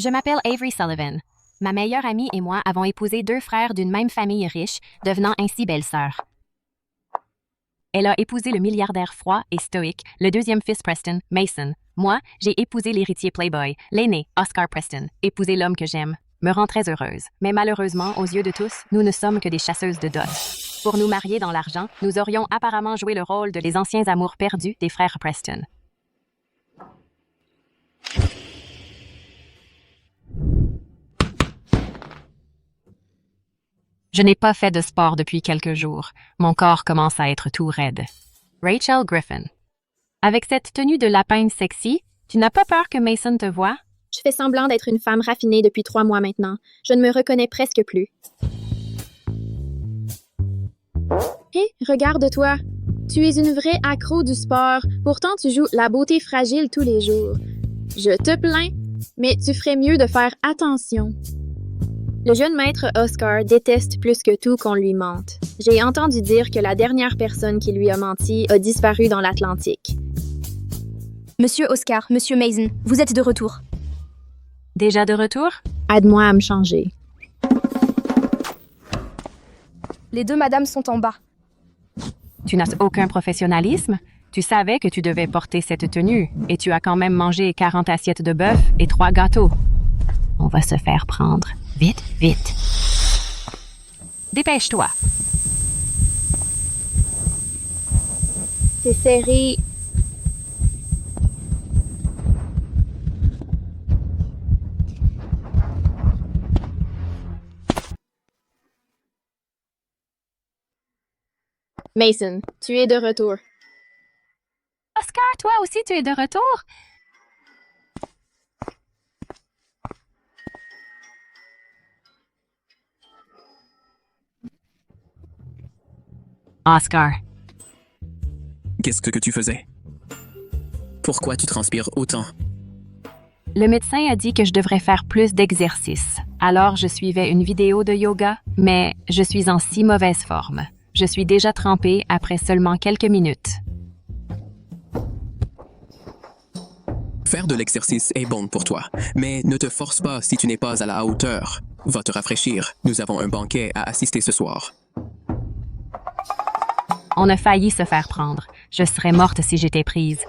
Je m'appelle Avery Sullivan. Ma meilleure amie et moi avons épousé deux frères d'une même famille riche, devenant ainsi belle-sœur. Elle a épousé le milliardaire froid et stoïque, le deuxième fils Preston, Mason. Moi, j'ai épousé l'héritier Playboy, l'aîné, Oscar Preston, épousé l'homme que j'aime, me rend très heureuse. Mais malheureusement, aux yeux de tous, nous ne sommes que des chasseuses de dot. Pour nous marier dans l'argent, nous aurions apparemment joué le rôle de les anciens amours perdus des frères Preston. Je n'ai pas fait de sport depuis quelques jours. Mon corps commence à être tout raide. Rachel Griffin. Avec cette tenue de lapin sexy, tu n'as pas peur que Mason te voie? Je fais semblant d'être une femme raffinée depuis 3 mois maintenant. Je ne me reconnais presque plus. Hé, regarde-toi. Tu es une vraie accro du sport. Pourtant, tu joues la beauté fragile tous les jours. Je te plains, mais tu ferais mieux de faire attention. Le jeune maître Oscar déteste plus que tout qu'on lui mente. J'ai entendu dire que la dernière personne qui lui a menti a disparu dans l'Atlantique. Monsieur Oscar, Monsieur Mason, vous êtes de retour. Déjà de retour? Aide-moi à me changer. Les deux madames sont en bas. Tu n'as aucun professionnalisme? Tu savais que tu devais porter cette tenue et tu as quand même mangé 40 assiettes de bœuf et 3 gâteaux. On va se faire prendre. Vite, vite. Dépêche-toi. C'est serré. Mason, tu es de retour. Oscar, toi aussi, tu es de retour? Oscar. Qu'est-ce que tu faisais? Pourquoi tu transpires autant? Le médecin a dit que je devrais faire plus d'exercices. Alors, je suivais une vidéo de yoga, mais je suis en si mauvaise forme. Je suis déjà trempée après seulement quelques minutes. Faire de l'exercice est bon pour toi, mais ne te force pas si tu n'es pas à la hauteur. Va te rafraîchir. Nous avons un banquet à assister ce soir. On a failli se faire prendre. Je serais morte si j'étais prise.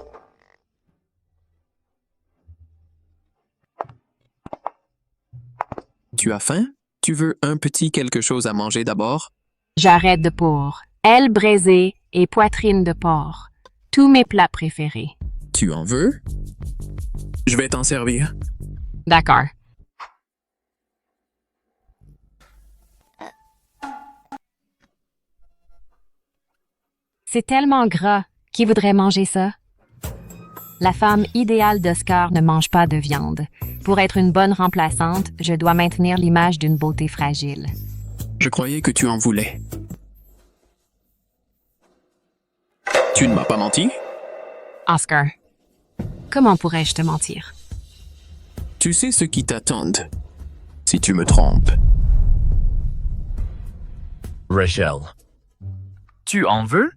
Tu as faim? Tu veux un petit quelque chose à manger d'abord? J'arrête de porc, ailes braisées et poitrine de porc. Tous mes plats préférés. Tu en veux? Je vais t'en servir. D'accord. C'est tellement gras. Qui voudrait manger ça? La femme idéale d'Oscar ne mange pas de viande. Pour être une bonne remplaçante, je dois maintenir l'image d'une beauté fragile. Je croyais que tu en voulais. Tu ne m'as pas menti? Oscar, comment pourrais-je te mentir? Tu sais ce qui t'attend si tu me trompes. Rachel. Tu en veux?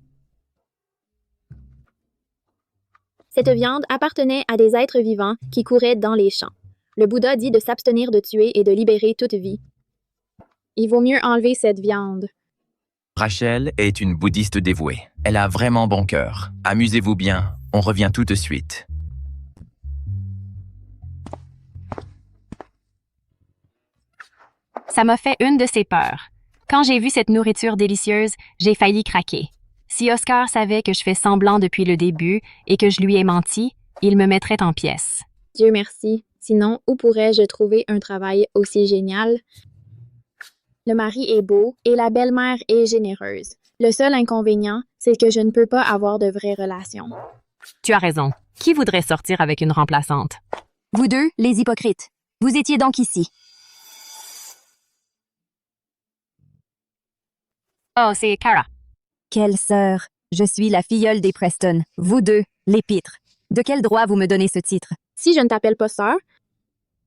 Cette viande appartenait à des êtres vivants qui couraient dans les champs. Le Bouddha dit de s'abstenir de tuer et de libérer toute vie. Il vaut mieux enlever cette viande. Rachel est une bouddhiste dévouée. Elle a vraiment bon cœur. Amusez-vous bien, on revient tout de suite. Ça m'a fait une de ces peurs. Quand j'ai vu cette nourriture délicieuse, j'ai failli craquer. Si Oscar savait que je fais semblant depuis le début et que je lui ai menti, il me mettrait en pièces. Dieu merci. Sinon, où pourrais-je trouver un travail aussi génial? Le mari est beau et la belle-mère est généreuse. Le seul inconvénient, c'est que je ne peux pas avoir de vraies relations. Tu as raison. Qui voudrait sortir avec une remplaçante? Vous deux, les hypocrites. Vous étiez donc ici. Oh, c'est Cara. Quelle sœur! Je suis la filleule des Preston. Vous deux, les pitres. De quel droit vous me donnez ce titre? Si je ne t'appelle pas sœur,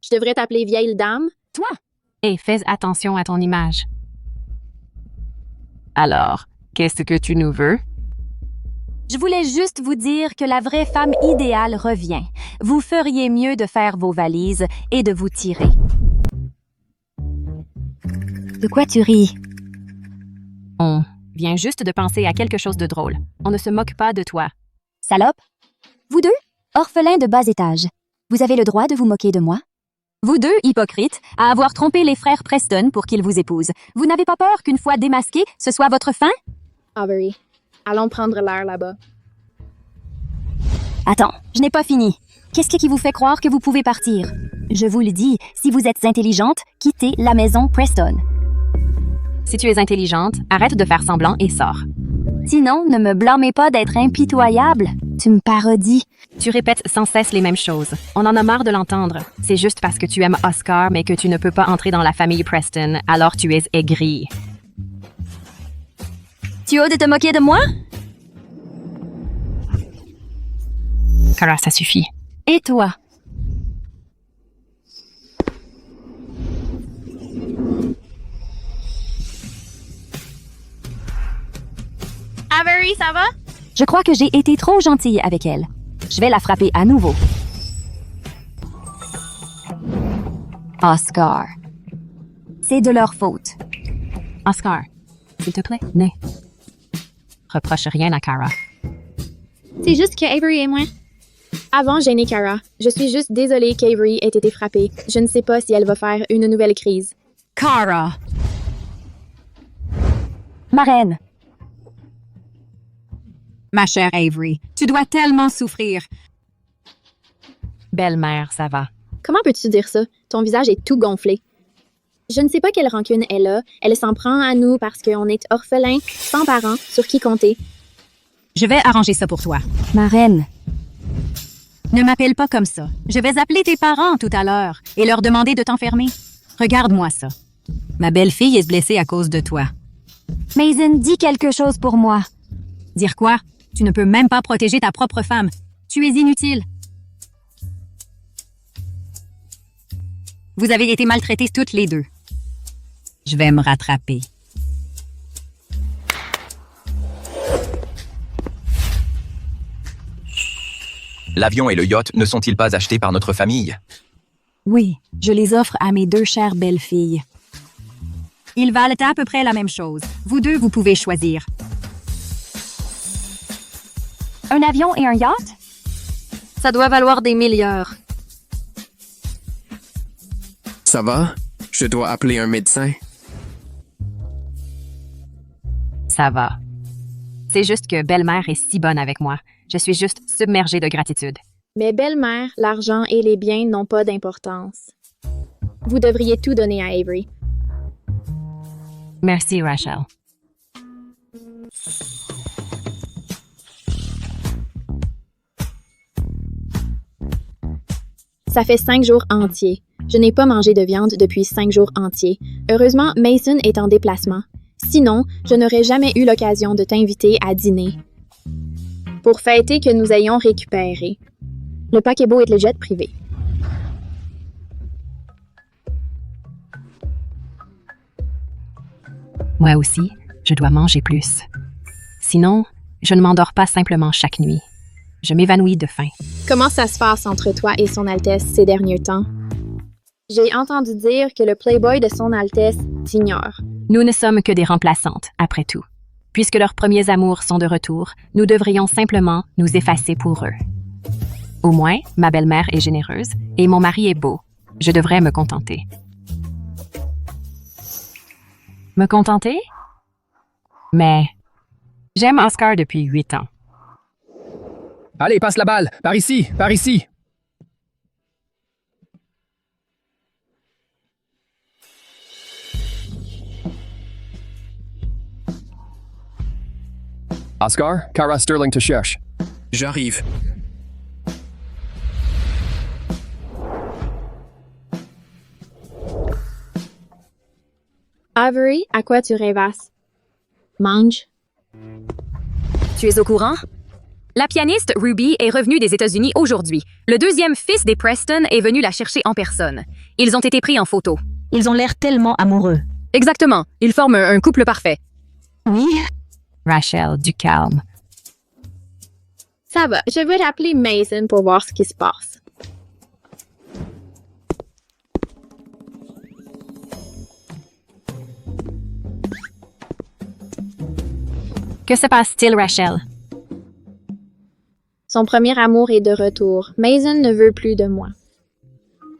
je devrais t'appeler vieille dame. Toi! Et fais attention à ton image. Alors, qu'est-ce que tu nous veux? Je voulais juste vous dire que la vraie femme idéale revient. Vous feriez mieux de faire vos valises et de vous tirer. De quoi tu ris? On vient juste de penser à quelque chose de drôle. On ne se moque pas de toi. Salope? Vous deux, orphelins de bas étage, vous avez le droit de vous moquer de moi? Vous deux, hypocrites, à avoir trompé les frères Preston pour qu'ils vous épousent. Vous n'avez pas peur qu'une fois démasqués, ce soit votre fin? Avery, allons prendre l'air là-bas. Attends, je n'ai pas fini. Qu'est-ce qui vous fait croire que vous pouvez partir? Je vous le dis, si vous êtes intelligente, quittez la maison Preston. Si tu es intelligente, arrête de faire semblant et sors. Sinon, ne me blâmez pas d'être impitoyable. Tu me parodies. Tu répètes sans cesse les mêmes choses. On en a marre de l'entendre. C'est juste parce que tu aimes Oscar, mais que tu ne peux pas entrer dans la famille Preston, alors tu es aigri. Tu oses te moquer de moi? Cara, ça suffit. Et toi? Avery, ça va? Je crois que j'ai été trop gentille avec elle. Je vais la frapper à nouveau. Oscar. C'est de leur faute. Oscar, s'il te plaît, ne reproche rien à Cara. C'est juste que Avery et moi. Avant, j'ai né Cara. Je suis juste désolée qu'Avery ait été frappée. Je ne sais pas si elle va faire une nouvelle crise. Cara! Ma reine. Ma chère Avery, tu dois tellement souffrir. Belle-mère, ça va. Comment peux-tu dire ça? Ton visage est tout gonflé. Je ne sais pas quelle rancune elle a. Elle s'en prend à nous parce qu'on est orphelins, sans parents, sur qui compter. Je vais arranger ça pour toi. Ma reine. Ne m'appelle pas comme ça. Je vais appeler tes parents tout à l'heure et leur demander de t'enfermer. Regarde-moi ça. Ma belle-fille est blessée à cause de toi. Mason, dis quelque chose pour moi. Dire quoi? Tu ne peux même pas protéger ta propre femme. Tu es inutile. Vous avez été maltraités toutes les deux. Je vais me rattraper. L'avion et le yacht ne sont-ils pas achetés par notre famille? Oui, je les offre à mes deux chères belles-filles. Ils valent à peu près la même chose. Vous deux, vous pouvez choisir. Un avion et un yacht? Ça doit valoir des milliards. Ça va? Je dois appeler un médecin. Ça va. C'est juste que belle-mère est si bonne avec moi. Je suis juste submergée de gratitude. Mais belle-mère, l'argent et les biens n'ont pas d'importance. Vous devriez tout donner à Avery. Merci, Rachel. Ça fait 5 jours entiers. Je n'ai pas mangé de viande depuis 5 jours entiers. Heureusement, Mason est en déplacement. Sinon, je n'aurais jamais eu l'occasion de t'inviter à dîner. Pour fêter que nous ayons récupéré. Le paquebot est le jet privé. Moi aussi, je dois manger plus. Sinon, je ne m'endors pas simplement chaque nuit. Je m'évanouis de faim. Comment ça se passe entre toi et Son Altesse ces derniers temps? J'ai entendu dire que le Playboy de Son Altesse t'ignore. Nous ne sommes que des remplaçantes, après tout. Puisque leurs premiers amours sont de retour, nous devrions simplement nous effacer pour eux. Au moins, ma belle-mère est généreuse et mon mari est beau. Je devrais me contenter. Me contenter? Mais j'aime Oscar depuis 8 ans. Allez, passe la balle. Par ici, par ici. Oscar, Cara Sterling te cherche. J'arrive. Avery, à quoi tu rêvasses? Mange. Tu es au courant? La pianiste Ruby est revenue des États-Unis aujourd'hui. Le deuxième fils des Preston est venu la chercher en personne. Ils ont été pris en photo. Ils ont l'air tellement amoureux. Exactement. Ils forment un couple parfait. Oui? Rachel, du calme. Ça va, je vais appeler Mason pour voir ce qui se passe. Que se passe-t-il, Rachel? Son premier amour est de retour. Mason ne veut plus de moi.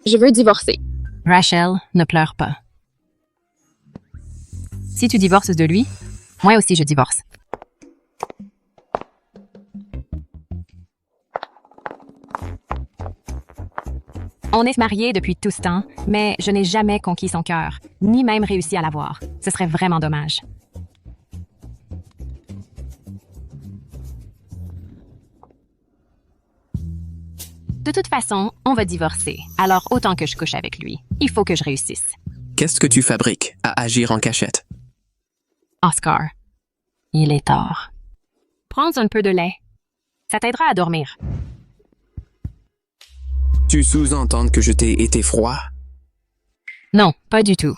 Je veux divorcer. Rachel, ne pleure pas. Si tu divorces de lui, moi aussi je divorce. On est mariés depuis tout ce temps, mais je n'ai jamais conquis son cœur, ni même réussi à l'avoir. Ce serait vraiment dommage. De toute façon, on va divorcer, alors autant que je couche avec lui. Il faut que je réussisse. Qu'est-ce que tu fabriques à agir en cachette? Oscar, il est tard. Prends un peu de lait. Ça t'aidera à dormir. Tu sous-entends que je t'ai été froid? Non, pas du tout.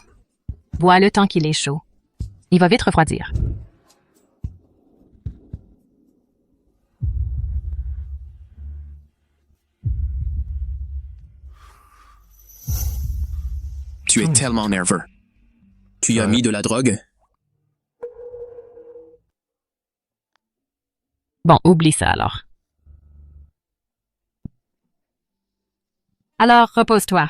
Bois le temps qu'il est chaud. Il va vite refroidir. Tu es tellement nerveux. Tu y as mis de la drogue? Bon, oublie ça alors. Alors, repose-toi.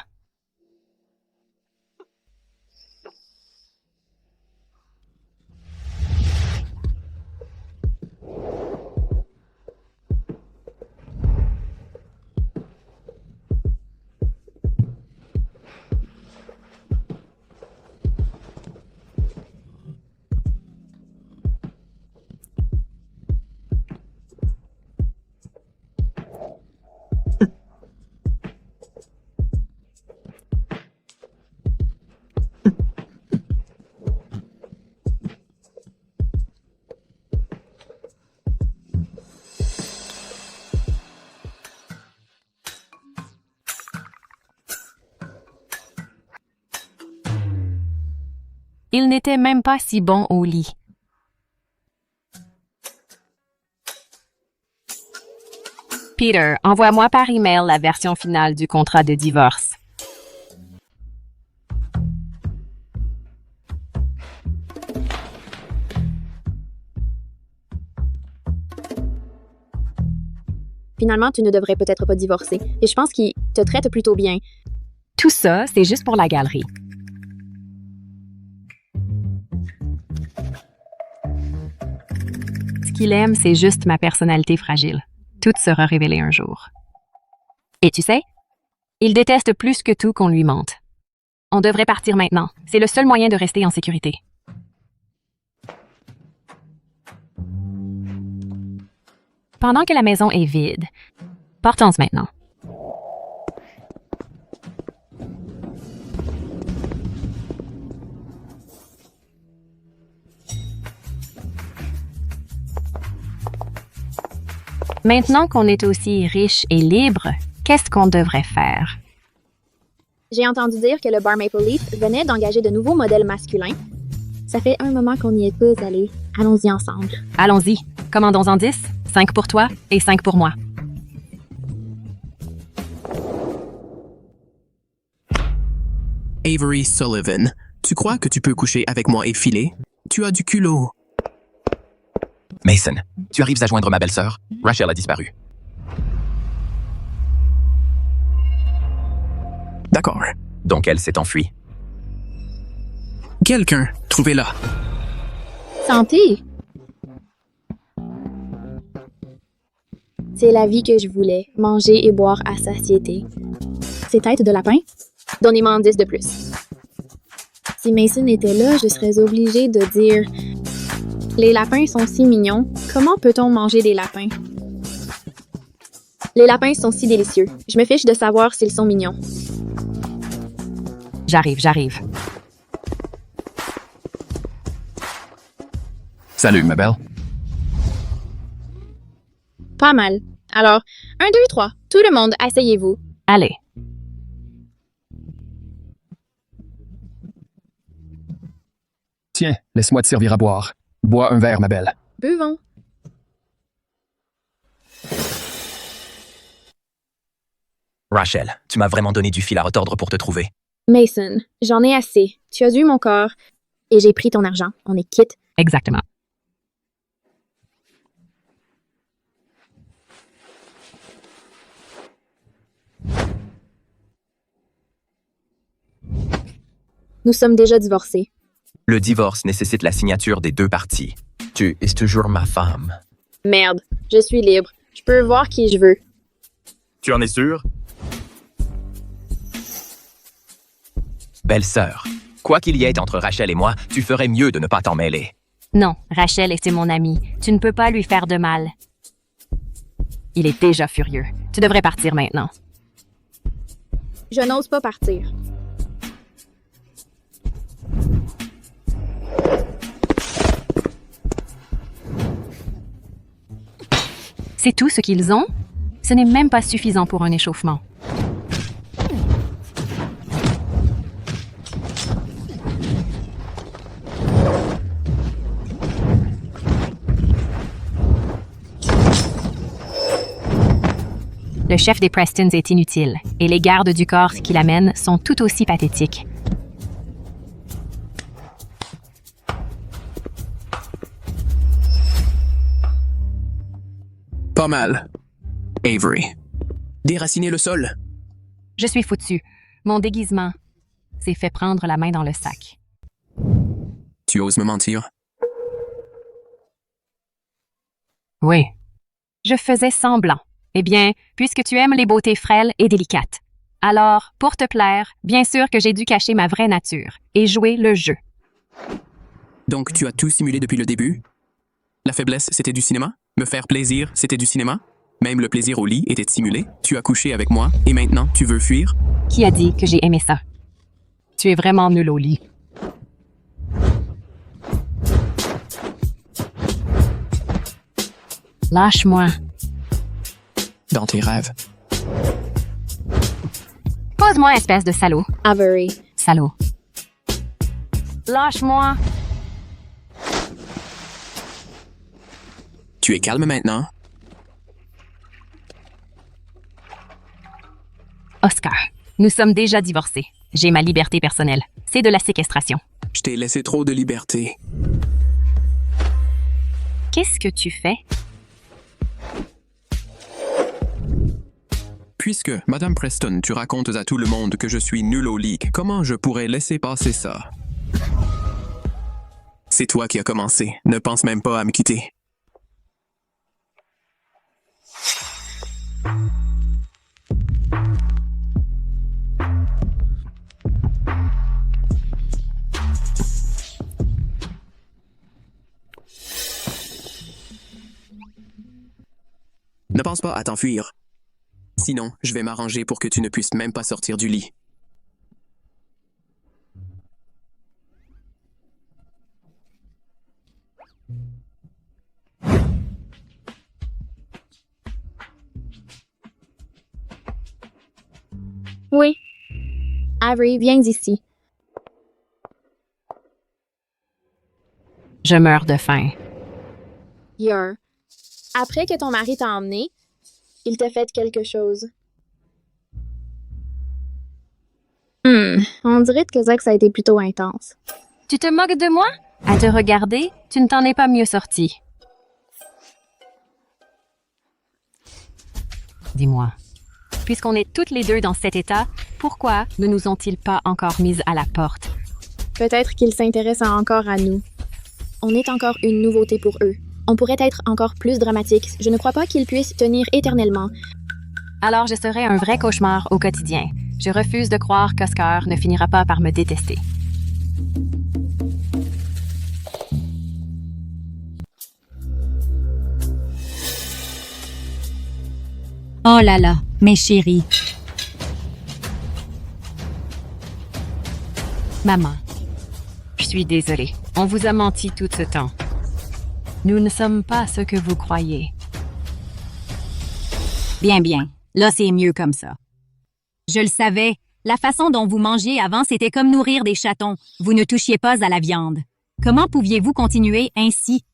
Il n'était même pas si bon au lit. Peter, envoie-moi par email la version finale du contrat de divorce. Finalement, tu ne devrais peut-être pas divorcer. Et je pense qu'il te traite plutôt bien. Tout ça, c'est juste pour la galerie. Ce qu'il aime, c'est juste ma personnalité fragile. Tout sera révélé un jour. Et tu sais, il déteste plus que tout qu'on lui mente. On devrait partir maintenant. C'est le seul moyen de rester en sécurité. Pendant que la maison est vide, partons maintenant. Maintenant qu'on est aussi riche et libre, qu'est-ce qu'on devrait faire? J'ai entendu dire que le bar Maple Leaf venait d'engager de nouveaux modèles masculins. Ça fait un moment qu'on n'y est pas allé. Allons-y ensemble. Allons-y. Commandons-en 10, 5 pour toi et 5 pour moi. Avery Sullivan, tu crois que tu peux coucher avec moi et filer? Tu as du culot. Mason, tu arrives à joindre ma belle-sœur? Rachel a disparu. D'accord. Donc elle s'est enfuie. Quelqu'un, trouvez-la. Santé! C'est la vie que je voulais, manger et boire à satiété. C'est tête de lapin? Donnez-moi 10 de plus. Si Mason était là, je serais obligée de dire « Les lapins sont si mignons, comment peut-on manger des lapins? » Les lapins sont si délicieux. Je me fiche de savoir s'ils sont mignons. J'arrive. Salut, ma belle. Pas mal. Alors, 1, 2, 3. Tout le monde, asseyez-vous. Allez. Tiens, laisse-moi te servir à boire. Bois un verre, ma belle. Buvons. Rachel, tu m'as vraiment donné du fil à retordre pour te trouver. Mason, j'en ai assez. Tu as vu mon corps. Et j'ai pris ton argent. On est quitte. Exactement. Nous sommes déjà divorcés. Le divorce nécessite la signature des deux parties. Tu es toujours ma femme. Merde, je suis libre. Je peux voir qui je veux. Tu en es sûr? Belle-sœur, quoi qu'il y ait entre Rachel et moi, tu ferais mieux de ne pas t'en mêler. Non, Rachel était mon amie. Tu ne peux pas lui faire de mal. Il est déjà furieux. Tu devrais partir maintenant. Je n'ose pas partir. C'est tout ce qu'ils ont? Ce n'est même pas suffisant pour un échauffement. Le chef des Prestons est inutile, et les gardes du corps qui l'amènent sont tout aussi pathétiques. Pas mal. Avery. Déraciner le sol. Je suis foutu. Mon déguisement s'est fait prendre la main dans le sac. Tu oses me mentir? Oui. Je faisais semblant. Eh bien, puisque tu aimes les beautés frêles et délicates. Alors, pour te plaire, bien sûr que j'ai dû cacher ma vraie nature et jouer le jeu. Donc tu as tout simulé depuis le début? La faiblesse, c'était du cinéma? Me faire plaisir, c'était du cinéma? Même le plaisir au lit était simulé? Tu as couché avec moi et maintenant tu veux fuir? Qui a dit que j'ai aimé ça? Tu es vraiment nul au lit. Lâche-moi. Dans tes rêves. Pose-moi, espèce de salaud. Avery. Salaud. Lâche-moi. Tu es calme maintenant? Oscar, nous sommes déjà divorcés. J'ai ma liberté personnelle. C'est de la séquestration. Je t'ai laissé trop de liberté. Qu'est-ce que tu fais? Puisque, Madame Preston, tu racontes à tout le monde que je suis nul au lit, comment je pourrais laisser passer ça? C'est toi qui as commencé. Ne pense même pas à me quitter. Ne pense pas à t'enfuir. Sinon, je vais m'arranger pour que tu ne puisses même pas sortir du lit. Oui. Avery, viens ici. Je meurs de faim. Yor. Après que ton mari t'a emmené, il t'a fait quelque chose. On dirait que ça a été plutôt intense. Tu te moques de moi? À te regarder, tu ne t'en es pas mieux sorti. Dis-moi, puisqu'on est toutes les deux dans cet état, pourquoi ne nous ont-ils pas encore mises à la porte? Peut-être qu'ils s'intéressent encore à nous. On est encore une nouveauté pour eux. On pourrait être encore plus dramatique. Je ne crois pas qu'ils puissent tenir éternellement. Alors je serai un vrai cauchemar au quotidien. Je refuse de croire qu'Oscar ne finira pas par me détester. Oh là là, mes chéris. Maman, je suis désolée. On vous a menti tout ce temps. Nous ne sommes pas ce que vous croyez. Bien, bien. Là, c'est mieux comme ça. Je le savais. La façon dont vous mangiez avant, c'était comme nourrir des chatons. Vous ne touchiez pas à la viande. Comment pouviez-vous continuer ainsi?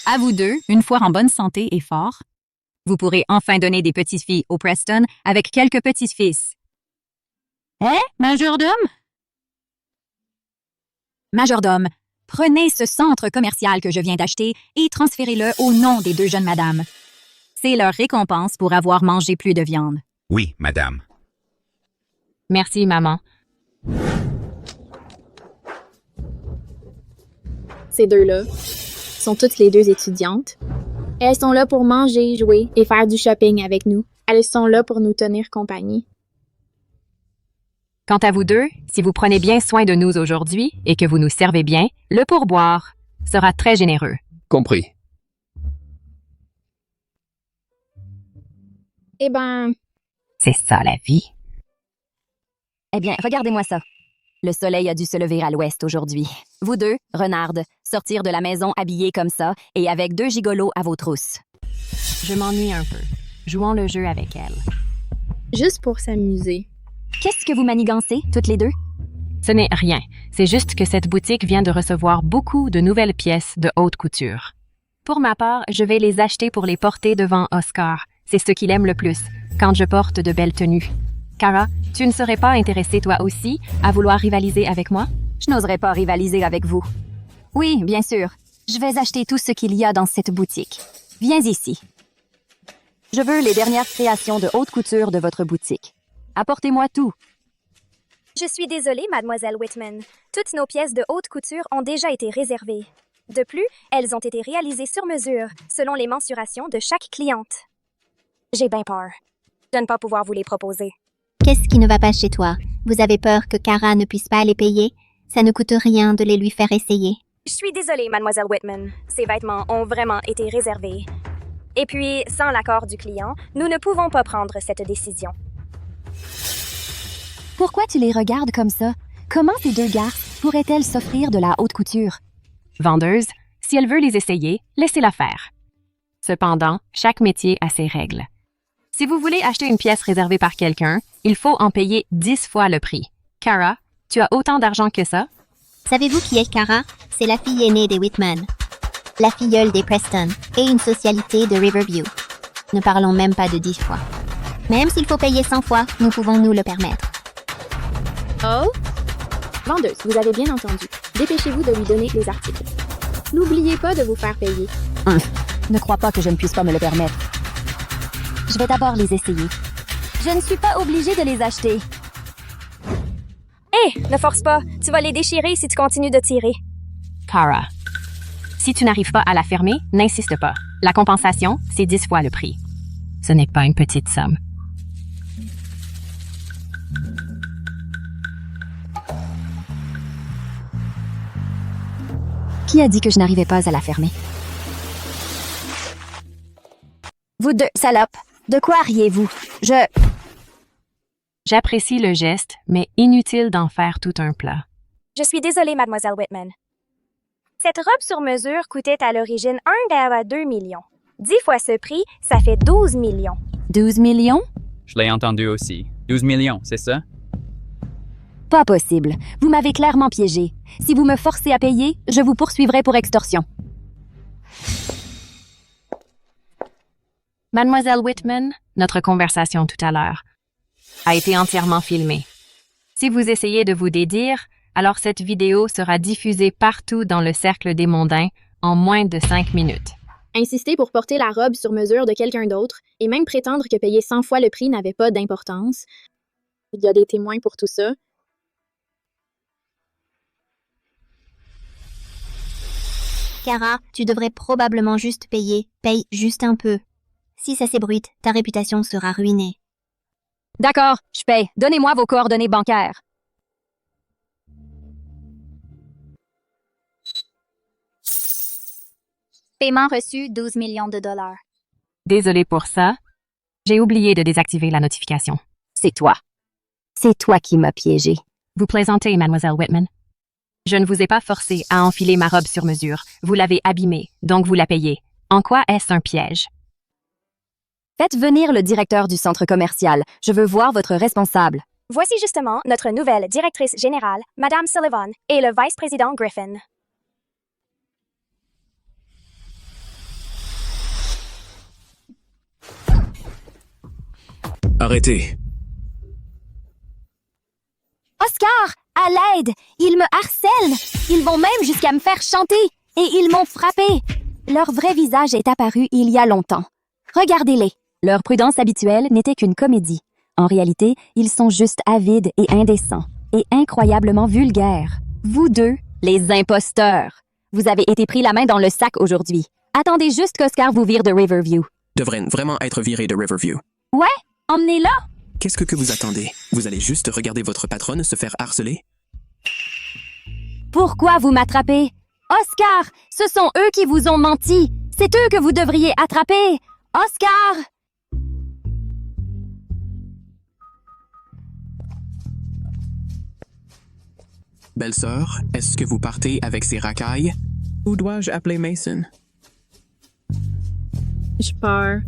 À vous deux, une fois en bonne santé et fort, Vous pourrez enfin donner des petites filles au Preston avec quelques petits-fils. Hein, majordome? Majordome, prenez ce centre commercial que je viens d'acheter et transférez-le au nom des deux jeunes madames. C'est leur récompense pour avoir mangé plus de viande. Oui, madame. Merci, maman. Ces deux-là sont toutes les deux étudiantes. Elles sont là pour manger, jouer et faire du shopping avec nous. Elles sont là pour nous tenir compagnie. Quant à vous deux, si vous prenez bien soin de nous aujourd'hui et que vous nous servez bien, le pourboire sera très généreux. Compris. Eh ben, C'est ça la vie. Eh bien, regardez-moi ça. Le soleil a dû se lever à l'ouest aujourd'hui. Vous deux, renardes, sortir de la maison habillés comme ça et avec 2 gigolos à vos trousses. Je m'ennuie un peu. Jouons le jeu avec elle. juste pour s'amuser. Qu'est-ce que vous manigancez, toutes les deux? Ce n'est rien. C'est juste que cette boutique vient de recevoir beaucoup de nouvelles pièces de haute couture. Pour ma part, je vais les acheter pour les porter devant Oscar. C'est ce qu'il aime le plus, quand je porte de belles tenues. Cara, tu ne serais pas intéressée toi aussi à vouloir rivaliser avec moi? Je n'oserais pas rivaliser avec vous. Oui, bien sûr. Je vais acheter tout ce qu'il y a dans cette boutique. Viens ici. Je veux les dernières créations de haute couture de votre boutique. Apportez-moi tout. Je suis désolée, mademoiselle Whitman. Toutes nos pièces de haute couture ont déjà été réservées. De plus, elles ont été réalisées sur mesure, selon les mensurations de chaque cliente. J'ai bien peur de ne pas pouvoir vous les proposer. Qu'est-ce qui ne va pas chez toi? Vous avez peur que Cara ne puisse pas les payer? Ça ne coûte rien de les lui faire essayer. Je suis désolée, mademoiselle Whitman. Ces vêtements ont vraiment été réservés. Et puis, sans l'accord du client, nous ne pouvons pas prendre cette décision. Pourquoi tu les regardes comme ça? Comment ces deux garces pourraient-elles s'offrir de la haute couture? Vendeuse, si elle veut les essayer, laissez-la faire. Cependant, chaque métier a ses règles. Si vous voulez acheter une pièce réservée par quelqu'un, il faut en payer 10 fois le prix. Cara, tu as autant d'argent que ça? Savez-vous qui est Cara? C'est la fille aînée des Whitman, la filleule des Preston et une socialité de Riverview. Ne parlons même pas de 10 fois. Même s'il faut payer 100 fois, nous pouvons nous le permettre. Oh? Vendeuse, vous avez bien entendu. Dépêchez-vous de lui donner les articles. N'oubliez pas de vous faire payer. Ne crois pas que je ne puisse pas me le permettre. Je vais d'abord les essayer. Je ne suis pas obligée de les acheter. Hé, ne force pas. Tu vas les déchirer si tu continues de tirer. Cara, si tu n'arrives pas à la fermer, n'insiste pas. La compensation, c'est 10 fois le prix. Ce n'est pas une petite somme. Qui a dit que je n'arrivais pas à la fermer? Vous deux, salopes, de quoi riez-vous? J'apprécie le geste, mais inutile d'en faire tout un plat. Je suis désolée, mademoiselle Whitman. Cette robe sur mesure coûtait à l'origine 1,2 million. 10 fois ce prix, ça fait 12 millions. 12 millions? Je l'ai entendu aussi. 12 millions, c'est ça? Pas possible. Vous m'avez clairement piégé. Si vous me forcez à payer, je vous poursuivrai pour extorsion. Mademoiselle Whitman, notre conversation tout à l'heure a été entièrement filmée. Si vous essayez de vous dédire, alors cette vidéo sera diffusée partout dans le cercle des mondains en moins de 5 minutes. Insister pour porter la robe sur mesure de quelqu'un d'autre et même prétendre que payer 100 fois le prix n'avait pas d'importance. Il y a des témoins pour tout ça. Cara, tu devrais probablement juste payer. Paye juste un peu. Si ça s'ébruite, ta réputation sera ruinée. D'accord, je paye. Donnez-moi vos coordonnées bancaires. Paiement reçu, 12 millions de dollars. Désolée pour ça. J'ai oublié de désactiver la notification. C'est toi. C'est toi qui m'as piégé. Vous plaisantez, mademoiselle Whitman. Je ne vous ai pas forcé à enfiler ma robe sur mesure. Vous l'avez abîmée, donc vous la payez. En quoi est-ce un piège? Faites venir le directeur du centre commercial. Je veux voir votre responsable. Voici justement notre nouvelle directrice générale, Madame Sullivan, et le vice-président Griffin. Arrêtez. Oscar, à l'aide! Ils me harcèlent! Ils vont même jusqu'à me faire chanter! Et ils m'ont frappé! Leur vrai visage est apparu il y a longtemps. Regardez-les! Leur prudence habituelle n'était qu'une comédie. En réalité, ils sont juste avides et indécents. Et incroyablement vulgaires. Vous deux, les imposteurs! Vous avez été pris la main dans le sac aujourd'hui. Attendez juste qu'Oscar vous vire de Riverview. Devraient vraiment être virés de Riverview. Ouais, emmenez-la! Qu'est-ce que vous attendez? Vous allez juste regarder votre patronne se faire harceler? Pourquoi vous m'attrapez? Oscar, ce sont eux qui vous ont menti. C'est eux que vous devriez attraper. Oscar! Belle-sœur, est-ce que vous partez avec ces racailles? Ou dois-je appeler Mason? Je pars.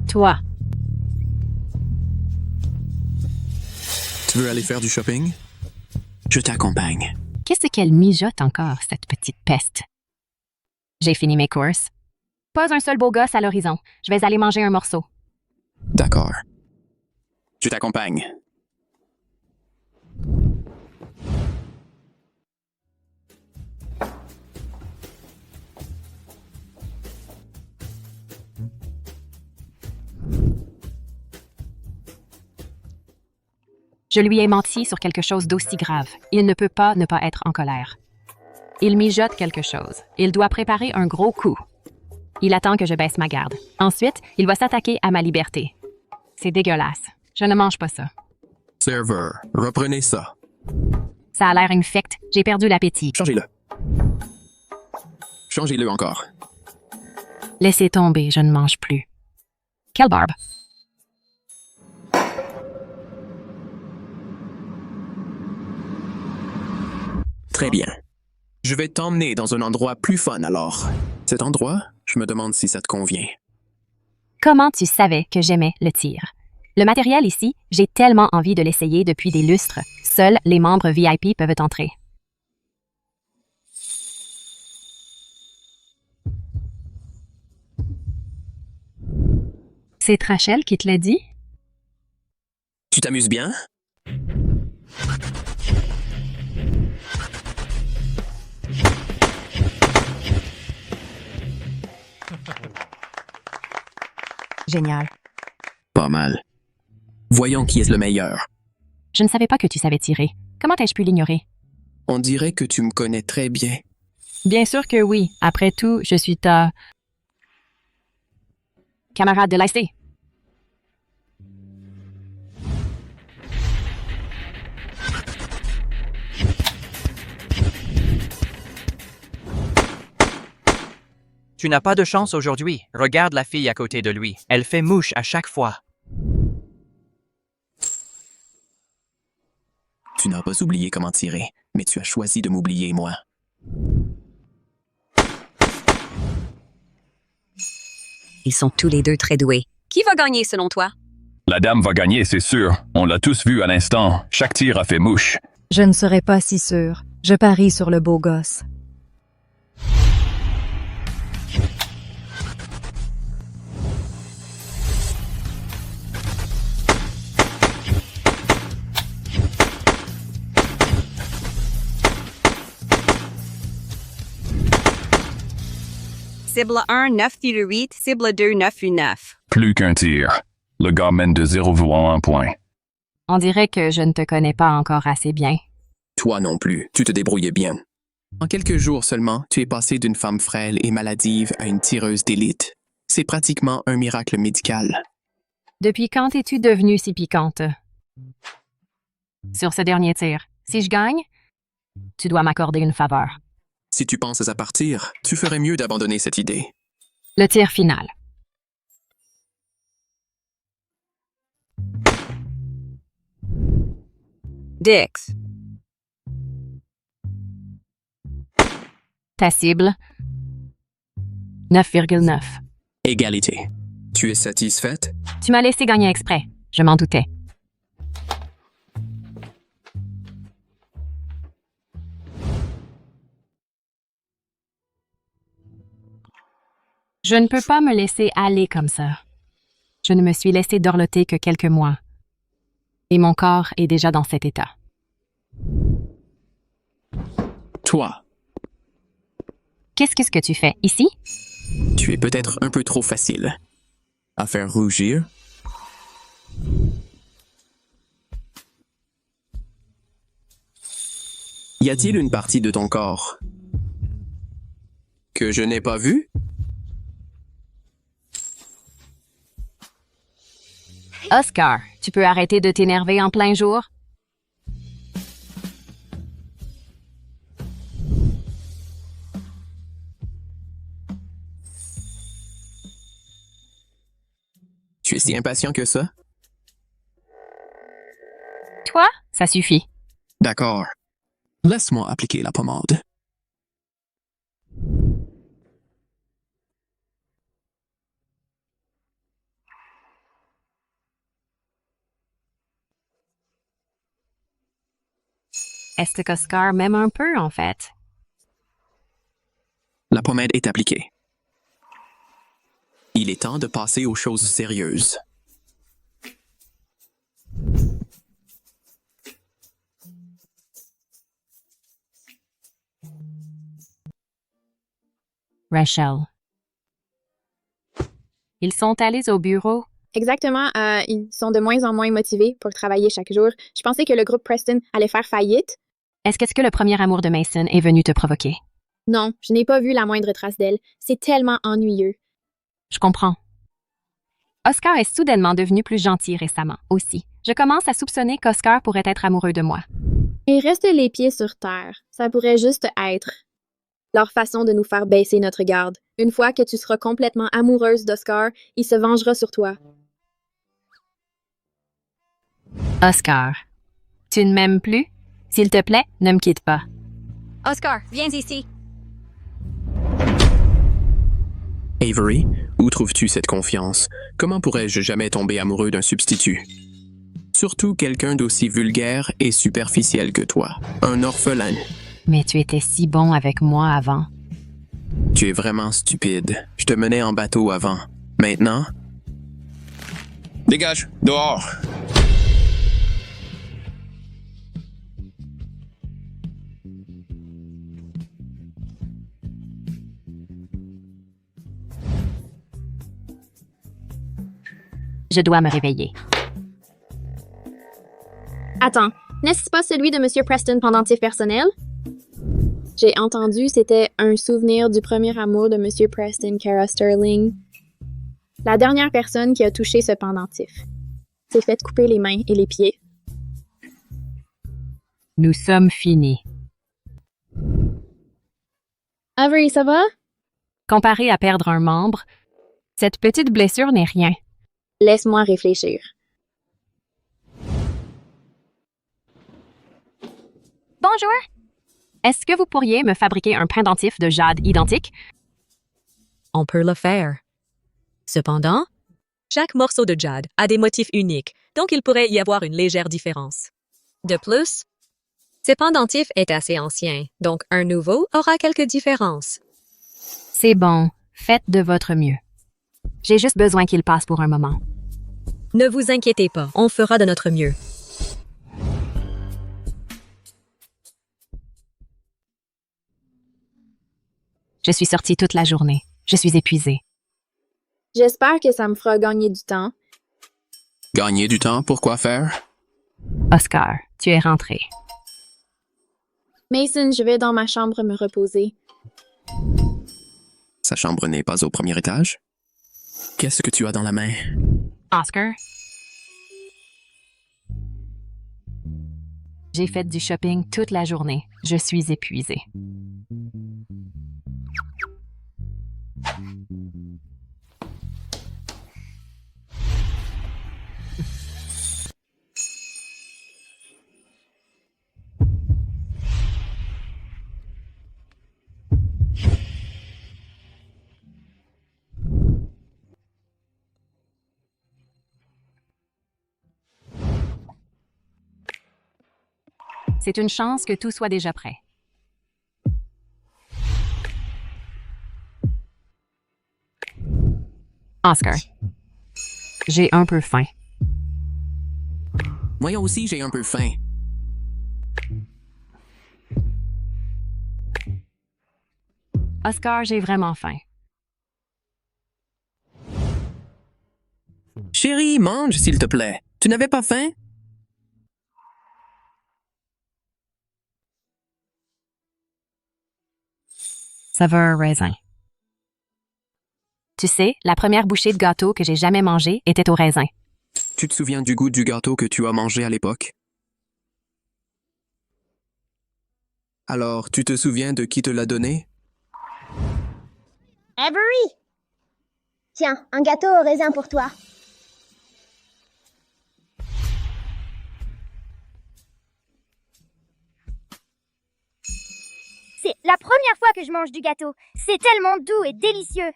Toi, Tu veux aller faire du shopping? Je t'accompagne. qu'est-ce qu'elle mijote encore, cette petite peste? J'ai fini mes courses. Pas un seul beau gosse à l'horizon. Je vais aller manger un morceau. D'accord. Je t'accompagne. Je lui ai menti sur quelque chose d'aussi grave. Il ne peut pas ne pas être en colère. Il mijote quelque chose. Il doit préparer un gros coup. Il attend que je baisse ma garde. Ensuite, il va s'attaquer à ma liberté. C'est dégueulasse. Je ne mange pas ça. Serveur, reprenez ça. Ça a l'air infect. J'ai perdu l'appétit. Changez-le. Changez-le encore. Laissez tomber, je ne mange plus. Quelle barbe. Très bien. Je vais t'emmener dans un endroit plus fun alors. Cet endroit, je me demande si ça te convient. Comment tu savais que j'aimais le tir? Le matériel ici, j'ai tellement envie de l'essayer depuis des lustres. Seuls les membres VIP peuvent entrer. C'est Rachel qui te l'a dit? Tu t'amuses bien? Génial. Pas mal. Voyons qui est le meilleur. Je ne savais pas que tu savais tirer. Comment ai-je pu l'ignorer? On dirait que tu me connais très bien. Bien sûr que oui. Après tout, je suis ta camarade de lycée. Tu n'as pas de chance aujourd'hui. Regarde la fille à côté de lui. Elle fait mouche à chaque fois. Tu n'as pas oublié comment tirer, mais tu as choisi de m'oublier, moi. Ils sont tous les deux très doués. Qui va gagner selon toi? La dame va gagner, c'est sûr. On l'a tous vu à l'instant. Chaque tir a fait mouche. Je ne serais pas si sûre. Je parie sur le beau gosse. Cible 1, 9,8, cible 2, 9,9. Plus qu'un tir. Le gars mène de 0,1 point. On dirait que je ne te connais pas encore assez bien. Toi non plus, tu te débrouillais bien. En quelques jours seulement, tu es passé d'une femme frêle et maladive à une tireuse d'élite. C'est pratiquement un miracle médical. Depuis quand es-tu devenue si piquante? Sur ce dernier tir, si je gagne, tu dois m'accorder une faveur. Si tu penses à partir, tu ferais mieux d'abandonner cette idée. Le tir final. Dix. Ta cible? 9,9. Égalité. Tu es satisfaite? Tu m'as laissé gagner exprès. Je m'en doutais. Je ne peux pas me laisser aller comme ça. Je ne me suis laissé dorloter que quelques mois. Et mon corps est déjà dans cet état. Toi, Qu'est-ce que tu fais ici? tu es peut-être un peu trop facile à faire rougir. Y a-t-il une partie de ton corps que je n'ai pas vue? Oscar, tu peux arrêter de t'énerver en plein jour? Tu es si impatient que ça? Toi? Ça suffit. D'accord. Laisse-moi appliquer la pommade. Est-ce qu'Oscar m'aime un peu, en fait? La pommade est appliquée. Il est temps de passer aux choses sérieuses. Rachel. Ils sont allés au bureau. Exactement, ils sont de moins en moins motivés pour travailler chaque jour. Je pensais que le groupe Preston allait faire faillite. Est-ce que le premier amour de Mason est venu te provoquer? Non, je n'ai pas vu la moindre trace d'elle. C'est tellement ennuyeux. Je comprends. Oscar est soudainement devenu plus gentil récemment, aussi. Je commence à soupçonner qu'Oscar pourrait être amoureux de moi. Et reste les pieds sur terre. Ça pourrait juste être leur façon de nous faire baisser notre garde. Une fois que tu seras complètement amoureuse d'Oscar, il se vengera sur toi. Oscar, tu ne m'aimes plus? S'il te plaît, ne me quitte pas. Oscar, viens ici. Avery, où trouves-tu cette confiance? Comment pourrais-je jamais tomber amoureux d'un substitut? Surtout quelqu'un d'aussi vulgaire et superficiel que toi. Un orphelin. Mais tu étais si bon avec moi avant. Tu es vraiment stupide. Je te menais en bateau avant. Maintenant? Dégage! Dehors! Je dois me réveiller. Attends, n'est-ce pas celui de Monsieur Preston pendentif personnel? J'ai entendu, c'était un souvenir du premier amour de Monsieur Preston, Kara Sterling. La dernière personne qui a touché ce pendentif s'est fait couper les mains et les pieds. Nous sommes finis. Avery, ça va? Comparé à perdre un membre, cette petite blessure n'est rien. Laisse-moi réfléchir. Bonjour! Est-ce que vous pourriez me fabriquer un pendentif de jade identique? On peut le faire. Cependant, chaque morceau de jade a des motifs uniques, donc il pourrait y avoir une légère différence. De plus, ce pendentif est assez ancien, donc un nouveau aura quelques différences. C'est bon, faites de votre mieux. J'ai juste besoin qu'il passe pour un moment. Ne vous inquiétez pas, on fera de notre mieux. Je suis sortie toute la journée. Je suis épuisée. J'espère que ça me fera gagner du temps. Gagner du temps, pour quoi faire? Oscar, tu es rentré. Mason, je vais dans ma chambre me reposer. Sa chambre n'est pas au premier étage? Qu'est-ce que tu as dans la main? Oscar? J'ai fait du shopping toute la journée. Je suis épuisée. C'est une chance que tout soit déjà prêt. Oscar. J'ai un peu faim. Moi aussi, j'ai un peu faim. Oscar, j'ai vraiment faim. Chérie, mange, s'il te plaît. Tu n'avais pas faim? Saveur raisin. Tu sais, la première bouchée de gâteau que j'ai jamais mangée était au raisin. Tu te souviens du goût du gâteau que tu as mangé à l'époque? Alors, tu te souviens de qui te l'a donné? Avery! Tiens, un gâteau au raisin pour toi. C'est la première fois que je mange du gâteau. C'est tellement doux et délicieux.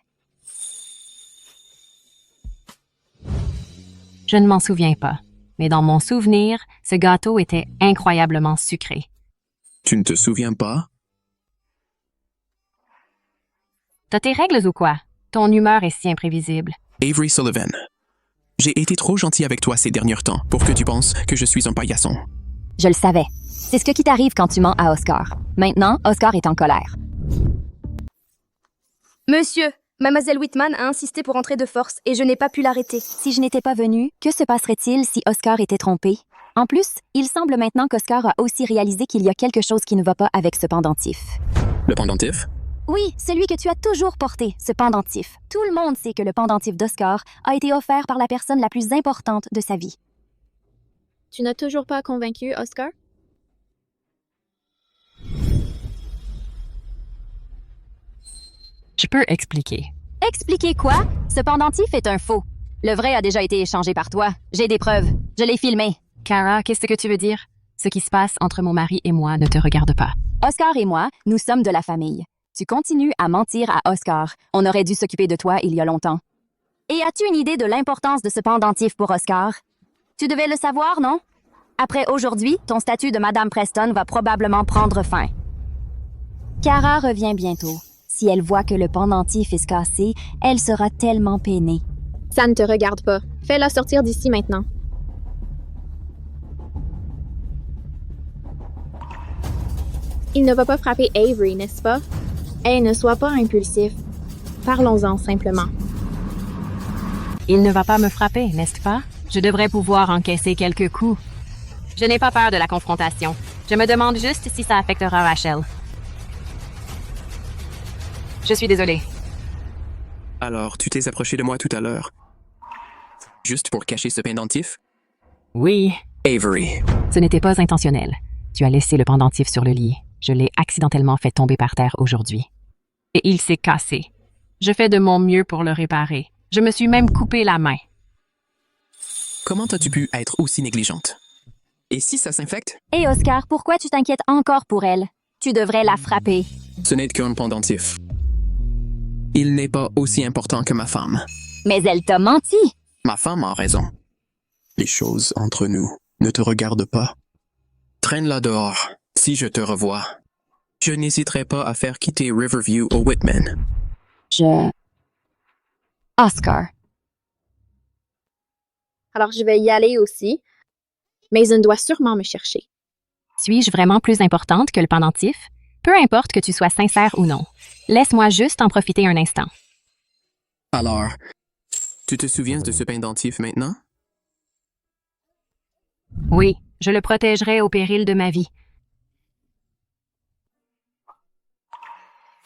Je ne m'en souviens pas, mais dans mon souvenir, ce gâteau était incroyablement sucré. Tu ne te souviens pas? T'as tes règles ou quoi? Ton humeur est si imprévisible. Avery Sullivan. J'ai été trop gentil avec toi ces derniers temps pour que tu penses que je suis un paillasson. Je le savais. C'est ce qui t'arrive quand tu mens à Oscar. Maintenant, Oscar est en colère. Monsieur, Mademoiselle Whitman a insisté pour entrer de force et je n'ai pas pu l'arrêter. Si je n'étais pas venue, que se passerait-il si Oscar était trompé? En plus, il semble maintenant qu'Oscar a aussi réalisé qu'il y a quelque chose qui ne va pas avec ce pendentif. Le pendentif? Oui, celui que tu as toujours porté, ce pendentif. Tout le monde sait que le pendentif d'Oscar a été offert par la personne la plus importante de sa vie. Tu n'as toujours pas convaincu Oscar? Je peux expliquer. Expliquer quoi? Ce pendentif est un faux. Le vrai a déjà été échangé par toi. J'ai des preuves. Je l'ai filmé. Cara, qu'est-ce que tu veux dire? Ce qui se passe entre mon mari et moi ne te regarde pas. Oscar et moi, nous sommes de la famille. Tu continues à mentir à Oscar. On aurait dû s'occuper de toi il y a longtemps. Et as-tu une idée de l'importance de ce pendentif pour Oscar? Tu devais le savoir, non? Après aujourd'hui, ton statut de Madame Preston va probablement prendre fin. Cara revient bientôt. Si elle voit que le pendentif est cassé, elle sera tellement peinée. Ça ne te regarde pas. Fais-la sortir d'ici maintenant. Il ne va pas frapper Avery, n'est-ce pas? Hey, ne sois pas impulsif. Parlons-en simplement. Il ne va pas me frapper, n'est-ce pas? Je devrais pouvoir encaisser quelques coups. Je n'ai pas peur de la confrontation. Je me demande juste si ça affectera Rachel. Je suis désolée. Alors, tu t'es approché de moi tout à l'heure. Juste pour cacher ce pendentif? Oui. Avery. Ce n'était pas intentionnel. Tu as laissé le pendentif sur le lit. Je l'ai accidentellement fait tomber par terre aujourd'hui. Et il s'est cassé. Je fais de mon mieux pour le réparer. Je me suis même coupé la main. Comment as-tu pu être aussi négligente? Et si ça s'infecte? Hé Oscar, pourquoi tu t'inquiètes encore pour elle? Tu devrais la frapper. Ce n'est qu'un pendentif. Il n'est pas aussi important que ma femme. Mais elle t'a menti. Ma femme a raison. Les choses entre nous ne te regardent pas. Traîne-la dehors. Si je te revois, je n'hésiterai pas à faire quitter Riverview au Whitman. Oscar. Alors je vais y aller aussi. Mason doit sûrement me chercher. Suis-je vraiment plus importante que le pendentif? Peu importe que tu sois sincère ou non. Laisse-moi juste en profiter un instant. Alors, tu te souviens de ce pendentif maintenant? Oui, je le protégerai au péril de ma vie.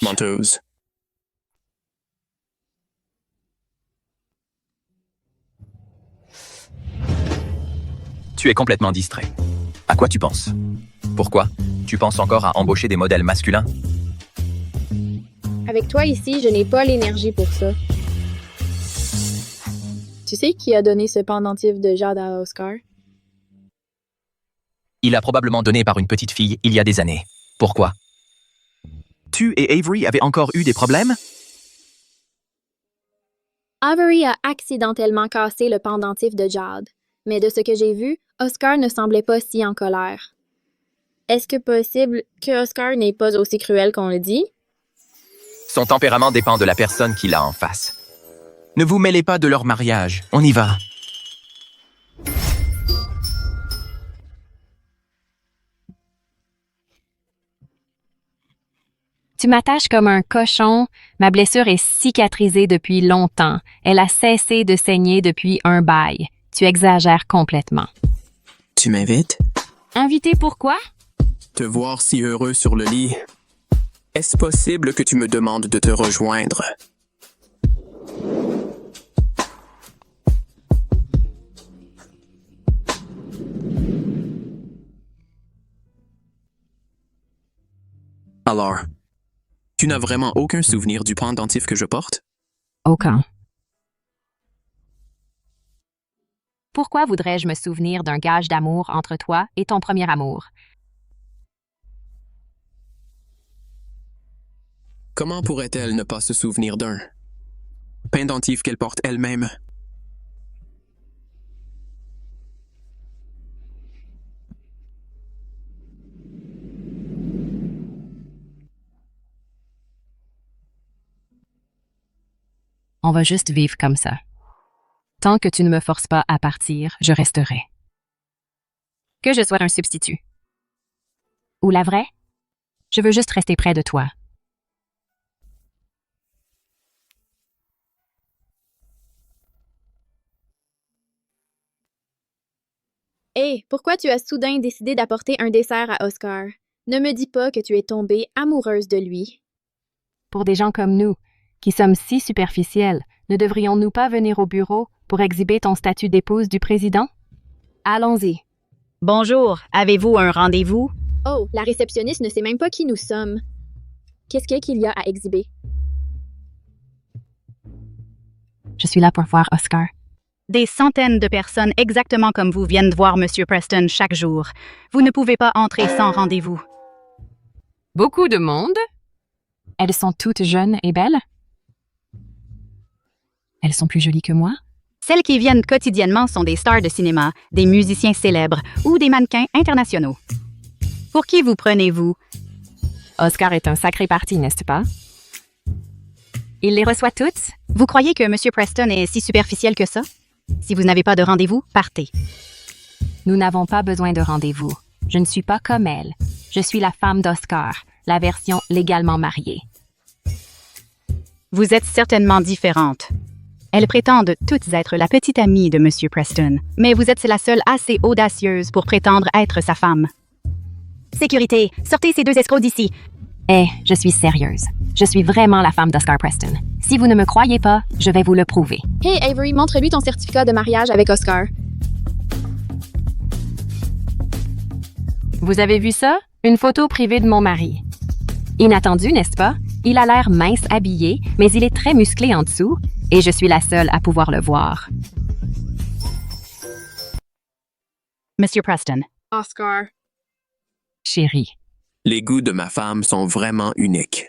Menteuse. Tu es complètement distrait. À quoi tu penses? Pourquoi? Tu penses encore à embaucher des modèles masculins? Avec toi ici, je n'ai pas l'énergie pour ça. Tu sais qui a donné ce pendentif de jade à Oscar? Il a probablement donné par une petite fille il y a des années. Pourquoi? Tu et Avery avez encore eu des problèmes? Avery a accidentellement cassé le pendentif de jade. Mais de ce que j'ai vu, Oscar ne semblait pas si en colère. Est-ce que possible que Oscar n'est pas aussi cruel qu'on le dit? Son tempérament dépend de la personne qu'il a en face. Ne vous mêlez pas de leur mariage. On y va. Tu m'attaches comme un cochon. Ma blessure est cicatrisée depuis longtemps. Elle a cessé de saigner depuis un bail. Tu exagères complètement. Tu m'invites? Invité pourquoi? Te voir si heureux sur le lit. Est-ce possible que tu me demandes de te rejoindre? Alors, tu n'as vraiment aucun souvenir du pendentif que je porte? Aucun. Pourquoi voudrais-je me souvenir d'un gage d'amour entre toi et ton premier amour? Comment pourrait-elle ne pas se souvenir d'un pendentif qu'elle porte elle-même? On va juste vivre comme ça. Tant que tu ne me forces pas à partir, je resterai. Que je sois un substitut. Ou la vraie? Je veux juste rester près de toi. Hé, pourquoi tu as soudain décidé d'apporter un dessert à Oscar? Ne me dis pas que tu es tombée amoureuse de lui. Pour des gens comme nous, qui sommes si superficiels, ne devrions-nous pas venir au bureau pour exhiber ton statut d'épouse du président? Allons-y. Bonjour, avez-vous un rendez-vous? Oh, la réceptionniste ne sait même pas qui nous sommes. Qu'est-ce qu'il y a à exhiber? Je suis là pour voir Oscar. Des centaines de personnes exactement comme vous viennent voir M. Preston chaque jour. Vous ne pouvez pas entrer sans rendez-vous. Beaucoup de monde? Elles sont toutes jeunes et belles? Elles sont plus jolies que moi? Celles qui viennent quotidiennement sont des stars de cinéma, des musiciens célèbres ou des mannequins internationaux. Pour qui vous prenez-vous? Oscar est un sacré parti, n'est-ce pas? Il les reçoit toutes? Vous croyez que M. Preston est si superficiel que ça? Si vous n'avez pas de rendez-vous, partez. Nous n'avons pas besoin de rendez-vous. Je ne suis pas comme elle. Je suis la femme d'Oscar, la version légalement mariée. Vous êtes certainement différentes. Elles prétendent toutes être la petite amie de M. Preston, mais vous êtes la seule assez audacieuse pour prétendre être sa femme. Sécurité, sortez ces deux escrocs d'ici. Je suis sérieuse. Je suis vraiment la femme d'Oscar Preston. Si vous ne me croyez pas, je vais vous le prouver. Hey Avery, montre-lui ton certificat de mariage avec Oscar. Vous avez vu ça? Une photo privée de mon mari. Inattendu, n'est-ce pas? Il a l'air mince habillé, mais il est très musclé en dessous, et je suis la seule à pouvoir le voir. Monsieur Preston. Oscar. Chérie. Les goûts de ma femme sont vraiment uniques.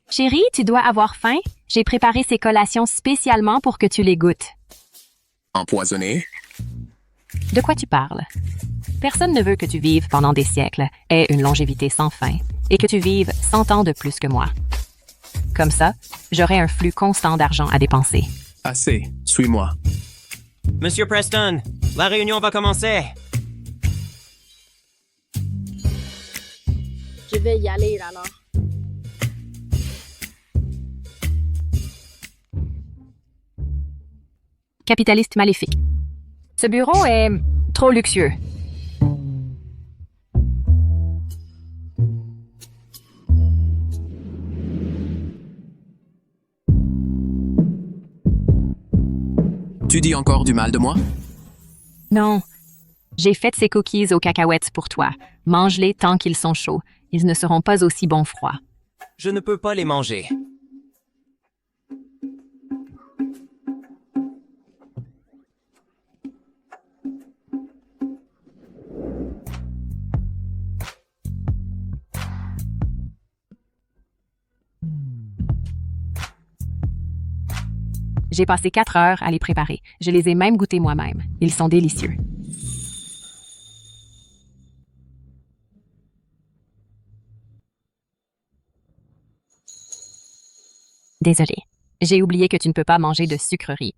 Chérie, tu dois avoir faim. J'ai préparé ces collations spécialement pour que tu les goûtes. Empoisonné? De quoi tu parles? Personne ne veut que tu vives pendant des siècles, aie une longévité sans fin, et que tu vives 100 ans de plus que moi. Comme ça, j'aurai un flux constant d'argent à dépenser. Assez, suis-moi. Monsieur Preston, la réunion va commencer. Je vais y aller alors. Capitaliste maléfique. Ce bureau est trop luxueux. Tu dis encore du mal de moi? Non. J'ai fait ces cookies aux cacahuètes pour toi. Mange-les tant qu'ils sont chauds. Ils ne seront pas aussi bons froids. Je ne peux pas les manger. J'ai passé 4 heures à les préparer. Je les ai même goûtés moi-même. Ils sont délicieux. Désolée. J'ai oublié que tu ne peux pas manger de sucreries.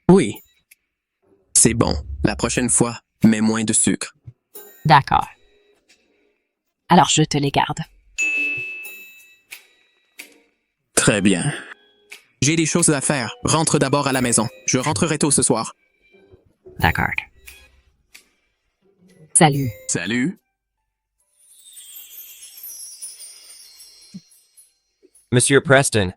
Oui. C'est bon. La prochaine fois, mais moins de sucre. D'accord. Alors je te les garde. Très bien. J'ai des choses à faire. Rentre d'abord à la maison. Je rentrerai tôt ce soir. D'accord. Salut. Salut. Monsieur Preston,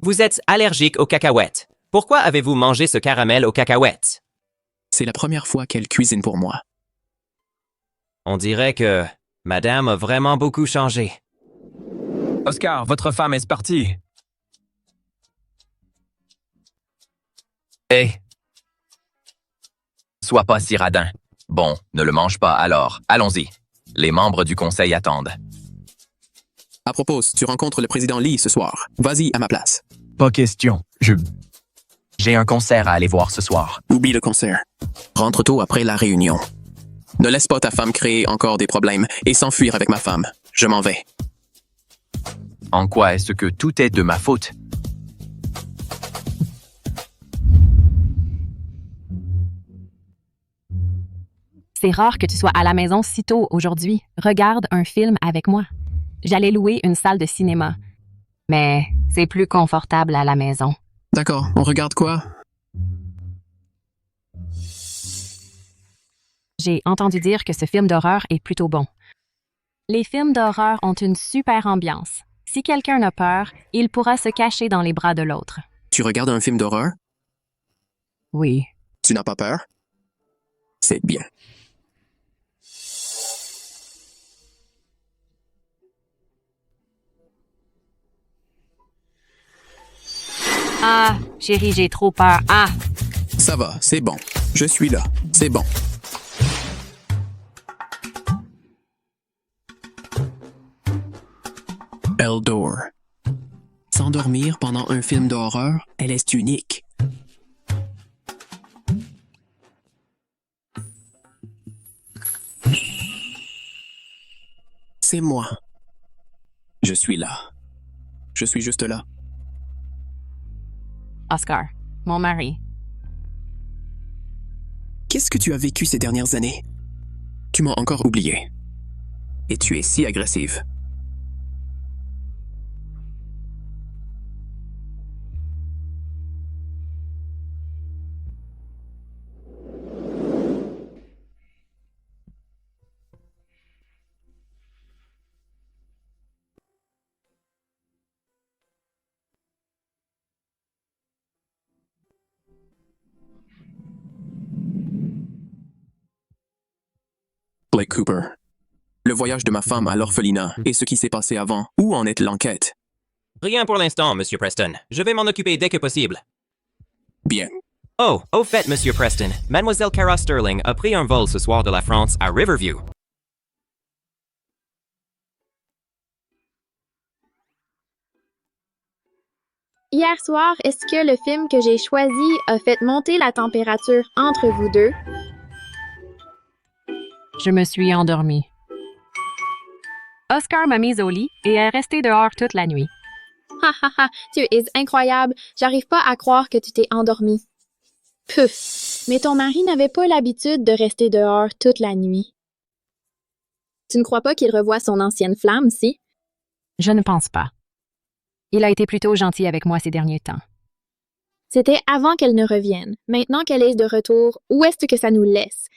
vous êtes allergique aux cacahuètes. Pourquoi avez-vous mangé ce caramel aux cacahuètes? C'est la première fois qu'elle cuisine pour moi. On dirait que Madame a vraiment beaucoup changé. Oscar, votre femme est partie. Hé! Sois pas si radin. Bon, ne le mange pas alors. Allons-y. Les membres du conseil attendent. À propos, tu rencontres le président Lee ce soir. Vas-y à ma place. Pas question. J'ai un concert à aller voir ce soir. Oublie le concert. Rentre tôt après la réunion. Ne laisse pas ta femme créer encore des problèmes et s'enfuir avec ma femme. Je m'en vais. En quoi est-ce que tout est de ma faute? C'est rare que tu sois à la maison si tôt aujourd'hui. Regarde un film avec moi. J'allais louer une salle de cinéma. Mais c'est plus confortable à la maison. D'accord, on regarde quoi? J'ai entendu dire que ce film d'horreur est plutôt bon. Les films d'horreur ont une super ambiance. Si quelqu'un a peur, il pourra se cacher dans les bras de l'autre. Tu regardes un film d'horreur? Oui. Tu n'as pas peur? C'est bien. Ah, chérie, j'ai trop peur. Ah! Ça va, c'est bon. Je suis là. C'est bon. Eldor. S'endormir pendant un film d'horreur, elle est unique. C'est moi. Je suis là. Je suis juste là. Oscar, mon mari. Qu'est-ce que tu as vécu ces dernières années? Tu m'as encore oublié. Et tu es si agressive. Blake Cooper. Le voyage de ma femme à l'orphelinat et ce qui s'est passé avant. Où en est l'enquête? Rien pour l'instant, Monsieur Preston. Je vais m'en occuper dès que possible. Bien. Oh, au fait, Monsieur Preston, Mademoiselle Cara Sterling a pris un vol ce soir de la France à Riverview. Hier soir, est-ce que le film que j'ai choisi a fait monter la température entre vous deux? Je me suis endormie. Oscar m'a mise au lit et est resté dehors toute la nuit. Ha ha ha, tu es incroyable. J'arrive pas à croire que tu t'es endormi. Puf! Mais ton mari n'avait pas l'habitude de rester dehors toute la nuit. Tu ne crois pas qu'il revoit son ancienne flamme, si? Je ne pense pas. Il a été plutôt gentil avec moi ces derniers temps. C'était avant qu'elle ne revienne. Maintenant qu'elle est de retour, où est-ce que ça nous laisse?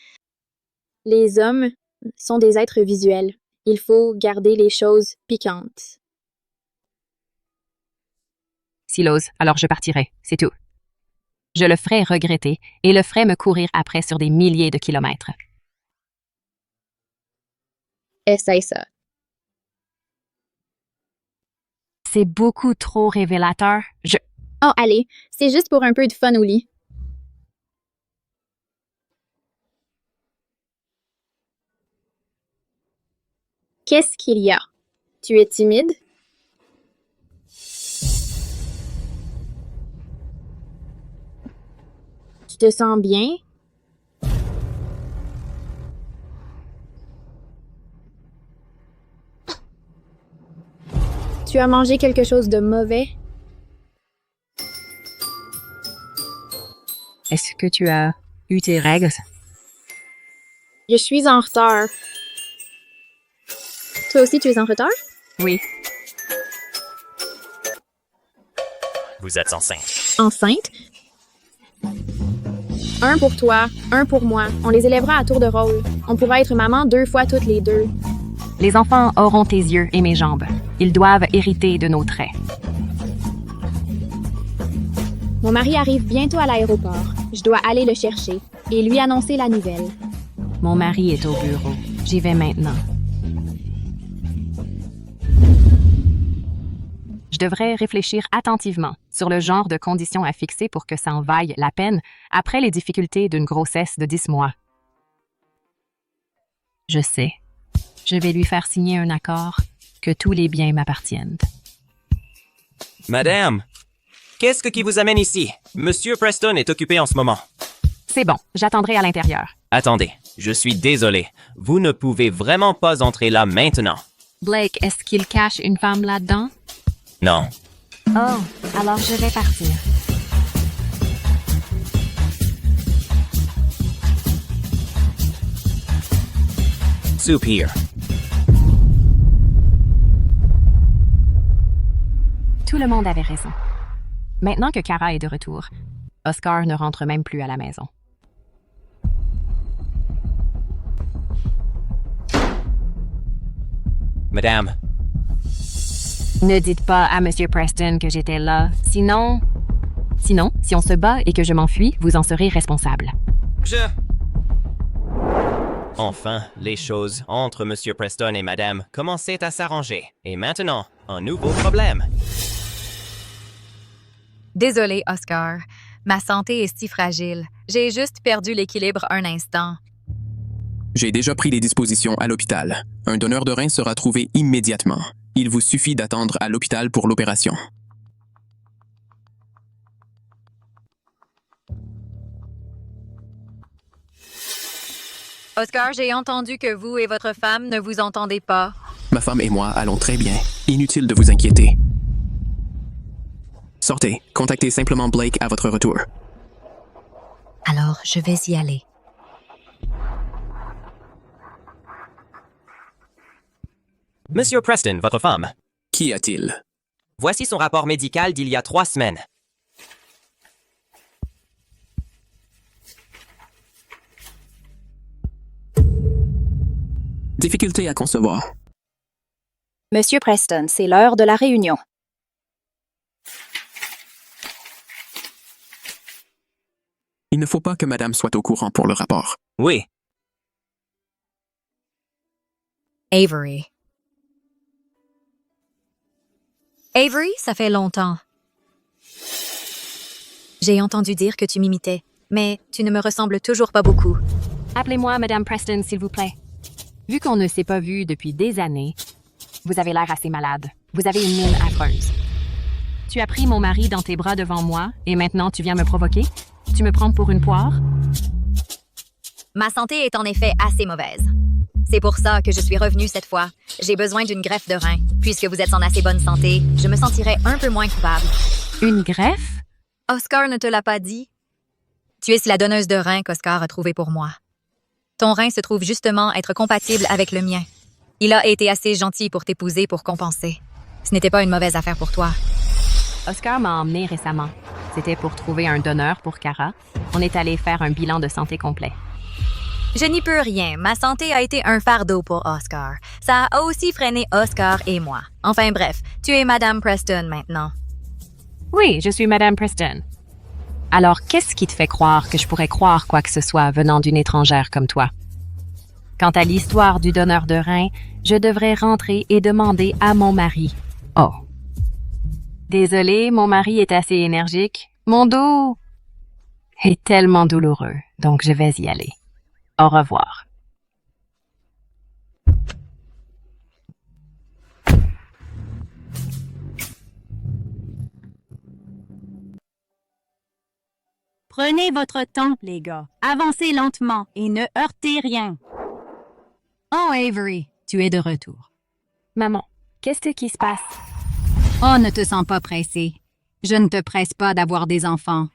Les hommes sont des êtres visuels. Il faut garder les choses piquantes. Silos, alors je partirai, c'est tout. Je le ferai regretter et le ferai me courir après sur des milliers de kilomètres. Essaye ça. C'est beaucoup trop révélateur. Oh, allez, c'est juste pour un peu de fun au lit. Qu'est-ce qu'il y a? Tu es timide? Tu te sens bien? Tu as mangé quelque chose de mauvais? Est-ce que tu as eu tes règles? Je suis en retard. Toi aussi, tu es en retard? Oui. Vous êtes enceinte. Enceinte? Un pour toi, un pour moi. On les élèvera à tour de rôle. On pourra être maman 2 fois toutes les 2. Les enfants auront tes yeux et mes jambes. Ils doivent hériter de nos traits. Mon mari arrive bientôt à l'aéroport. Je dois aller le chercher et lui annoncer la nouvelle. Mon mari est au bureau. J'y vais maintenant. Je devrais réfléchir attentivement sur le genre de conditions à fixer pour que ça en vaille la peine après les difficultés d'une grossesse de 10 mois. Je sais. Je vais lui faire signer un accord que tous les biens m'appartiennent. Madame, qu'est-ce qui vous amène ici? Monsieur Preston est occupé en ce moment. C'est bon, j'attendrai à l'intérieur. Attendez, je suis désolé. Vous ne pouvez vraiment pas entrer là maintenant. Blake, est-ce qu'il cache une femme là-dedans? Non. Oh, alors je vais partir. Soup here. Tout le monde avait raison. Maintenant que Kara est de retour, Oscar ne rentre même plus à la maison. Madame. Ne dites pas à Monsieur Preston que j'étais là, sinon, si on se bat et que je m'enfuis, vous en serez responsable. Enfin, les choses entre Monsieur Preston et Madame commençaient à s'arranger. Et maintenant, un nouveau problème. Désolée, Oscar. Ma santé est si fragile. J'ai juste perdu l'équilibre un instant. J'ai déjà pris les dispositions à l'hôpital. Un donneur de rein sera trouvé immédiatement. Il vous suffit d'attendre à l'hôpital pour l'opération. Oscar, j'ai entendu que vous et votre femme ne vous entendez pas. Ma femme et moi allons très bien. Inutile de vous inquiéter. Sortez. Contactez simplement Blake à votre retour. Alors, je vais y aller. Monsieur Preston, votre femme. Qu'y a-t-il? Voici son rapport médical d'il y a 3 semaines. Difficulté à concevoir. Monsieur Preston, c'est l'heure de la réunion. Il ne faut pas que Madame soit au courant pour le rapport. Oui. Avery. Avery, ça fait longtemps. J'ai entendu dire que tu m'imitais, mais tu ne me ressembles toujours pas beaucoup. Appelez-moi Madame Preston, s'il vous plaît. Vu qu'on ne s'est pas vu depuis des années, vous avez l'air assez malade. Vous avez une mine affreuse. Tu as pris mon mari dans tes bras devant moi et maintenant tu viens me provoquer? Tu me prends pour une poire? Ma santé est en effet assez mauvaise. C'est pour ça que je suis revenue cette fois. J'ai besoin d'une greffe de rein. Puisque vous êtes en assez bonne santé, je me sentirais un peu moins coupable. Une greffe? Oscar ne te l'a pas dit? Tu es la donneuse de rein qu'Oscar a trouvée pour moi. Ton rein se trouve justement être compatible avec le mien. Il a été assez gentil pour t'épouser pour compenser. Ce n'était pas une mauvaise affaire pour toi. Oscar m'a emmené récemment. C'était pour trouver un donneur pour Kara. On est allé faire un bilan de santé complet. Je n'y peux rien. Ma santé a été un fardeau pour Oscar. Ça a aussi freiné Oscar et moi. Enfin bref, tu es Madame Preston maintenant. Oui, je suis Madame Preston. Alors, qu'est-ce qui te fait croire que je pourrais croire quoi que ce soit venant d'une étrangère comme toi? Quant à l'histoire du donneur de rein, je devrais rentrer et demander à mon mari. Oh. Désolée, mon mari est assez énergique. Mon dos est tellement douloureux, donc je vais y aller. Au revoir. Prenez votre temps, les gars. Avancez lentement et ne heurtez rien. Oh, Avery, tu es de retour. Maman, qu'est-ce qui se passe? Oh, ne te sens pas pressée. Je ne te presse pas d'avoir des enfants.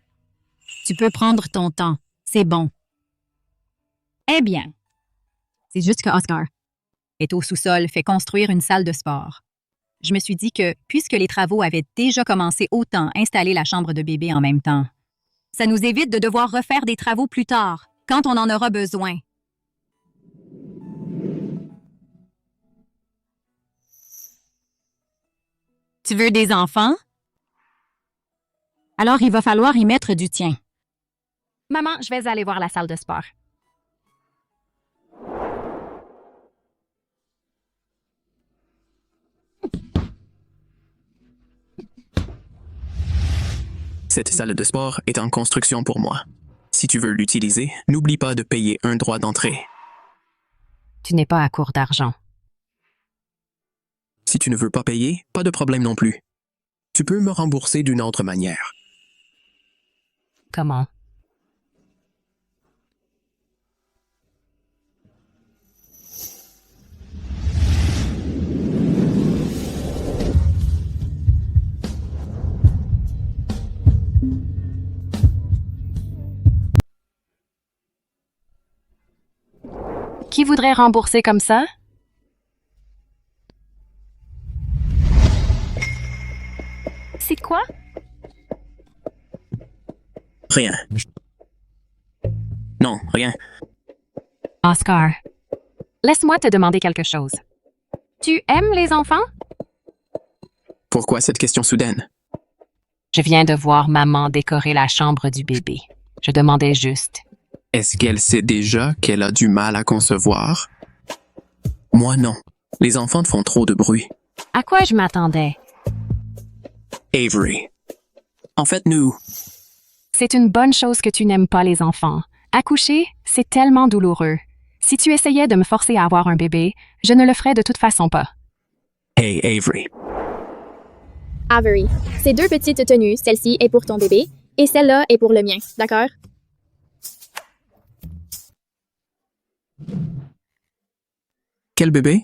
Tu peux prendre ton temps. C'est bon. Eh bien, C'est juste que Oscar est au sous-sol, fait construire une salle de sport. Je me suis dit que, puisque les travaux avaient déjà commencé, autant installer la chambre de bébé en même temps. Ça nous évite de devoir refaire des travaux plus tard, quand on en aura besoin. Tu veux des enfants? Alors il va falloir y mettre du tien. Maman, je vais aller voir la salle de sport. Cette salle de sport est en construction pour moi. Si tu veux l'utiliser, n'oublie pas de payer un droit d'entrée. Tu n'es pas à court d'argent. Si tu ne veux pas payer, pas de problème non plus. Tu peux me rembourser d'une autre manière. Comment? Qui voudrait rembourser comme ça? C'est quoi? Rien. Non, rien. Oscar, laisse-moi te demander quelque chose. Tu aimes les enfants? Pourquoi cette question soudaine? Je viens de voir maman décorer la chambre du bébé. Je demandais juste. Est-ce qu'elle sait déjà qu'elle a du mal à concevoir? Moi, non. Les enfants font trop de bruit. À quoi je m'attendais? Avery. En fait, nous... C'est une bonne chose que tu n'aimes pas les enfants. Accoucher, c'est tellement douloureux. Si tu essayais de me forcer à avoir un bébé, je ne le ferais de toute façon pas. Hey, Avery. Avery, ces deux petites tenues, celle-ci est pour ton bébé et celle-là est pour le mien, d'accord? Quel bébé?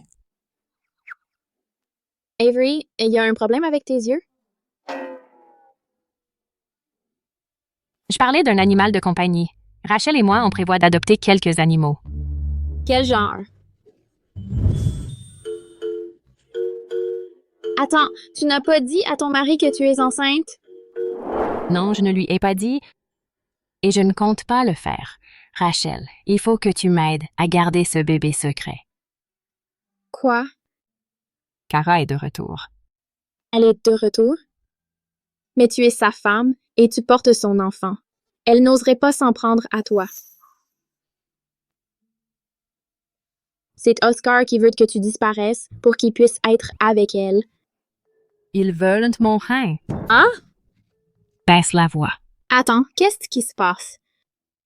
Avery, il y a un problème avec tes yeux? Je parlais d'un animal de compagnie. Rachel et moi, on prévoit d'adopter quelques animaux. Quel genre? Attends, tu n'as pas dit à ton mari que tu es enceinte? Non, je ne lui ai pas dit et je ne compte pas le faire. Rachel, il faut que tu m'aides à garder ce bébé secret. Quoi? Cara est de retour. Elle est de retour? Mais tu es sa femme et tu portes son enfant. Elle n'oserait pas s'en prendre à toi. C'est Oscar qui veut que tu disparaisses pour qu'il puisse être avec elle. Ils veulent mon rein. Hein? Baisse la voix. Attends, qu'est-ce qui se passe?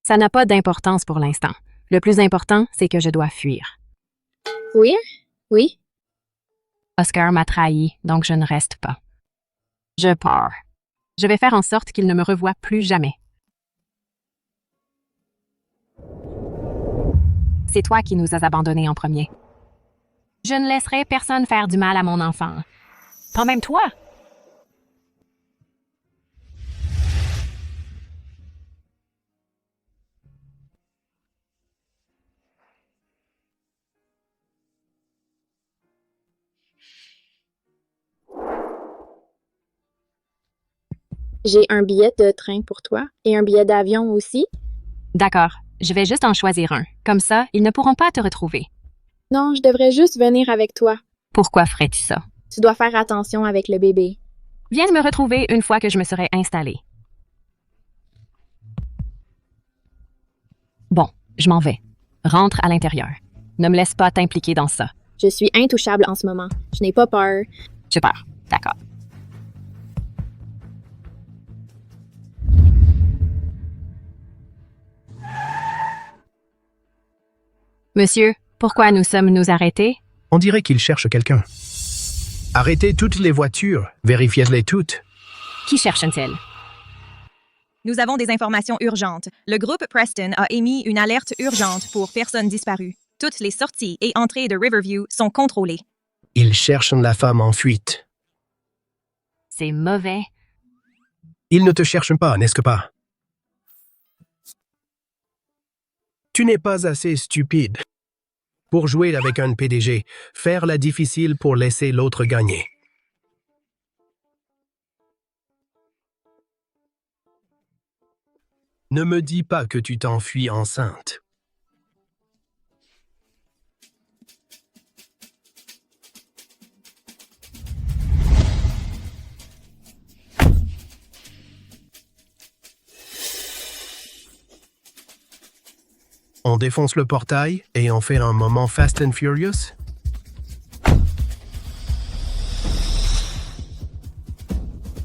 Ça n'a pas d'importance pour l'instant. Le plus important, c'est que je dois fuir. Fuir? Oui. Oscar m'a trahi, donc je ne reste pas. Je pars. Je vais faire en sorte qu'il ne me revoie plus jamais. C'est toi qui nous as abandonnés en premier. Je ne laisserai personne faire du mal à mon enfant. Pas même toi. J'ai un billet de train pour toi et un billet d'avion aussi. D'accord, je vais juste en choisir un. Comme ça, ils ne pourront pas te retrouver. Non, je devrais juste venir avec toi. Pourquoi ferais-tu ça? Tu dois faire attention avec le bébé. Viens me retrouver une fois que je me serai installée. Bon, je m'en vais. Rentre à l'intérieur. Ne me laisse pas t'impliquer dans ça. Je suis intouchable en ce moment. Je n'ai pas peur. J'ai peur. D'accord. Monsieur, pourquoi nous sommes-nous arrêtés? On dirait qu'il cherche quelqu'un. Arrêtez toutes les voitures, vérifiez-les toutes. Qui cherche-t-elle? Nous avons des informations urgentes. Le groupe Preston a émis une alerte urgente pour personnes disparues. Toutes les sorties et entrées de Riverview sont contrôlées. Ils cherchent la femme en fuite. C'est mauvais. Ils ne te cherchent pas, n'est-ce pas? Tu n'es pas assez stupide. Pour jouer avec un PDG, faire la difficile pour laisser l'autre gagner. Ne me dis pas que tu t'enfuis enceinte. On défonce le portail et on fait un moment Fast and Furious?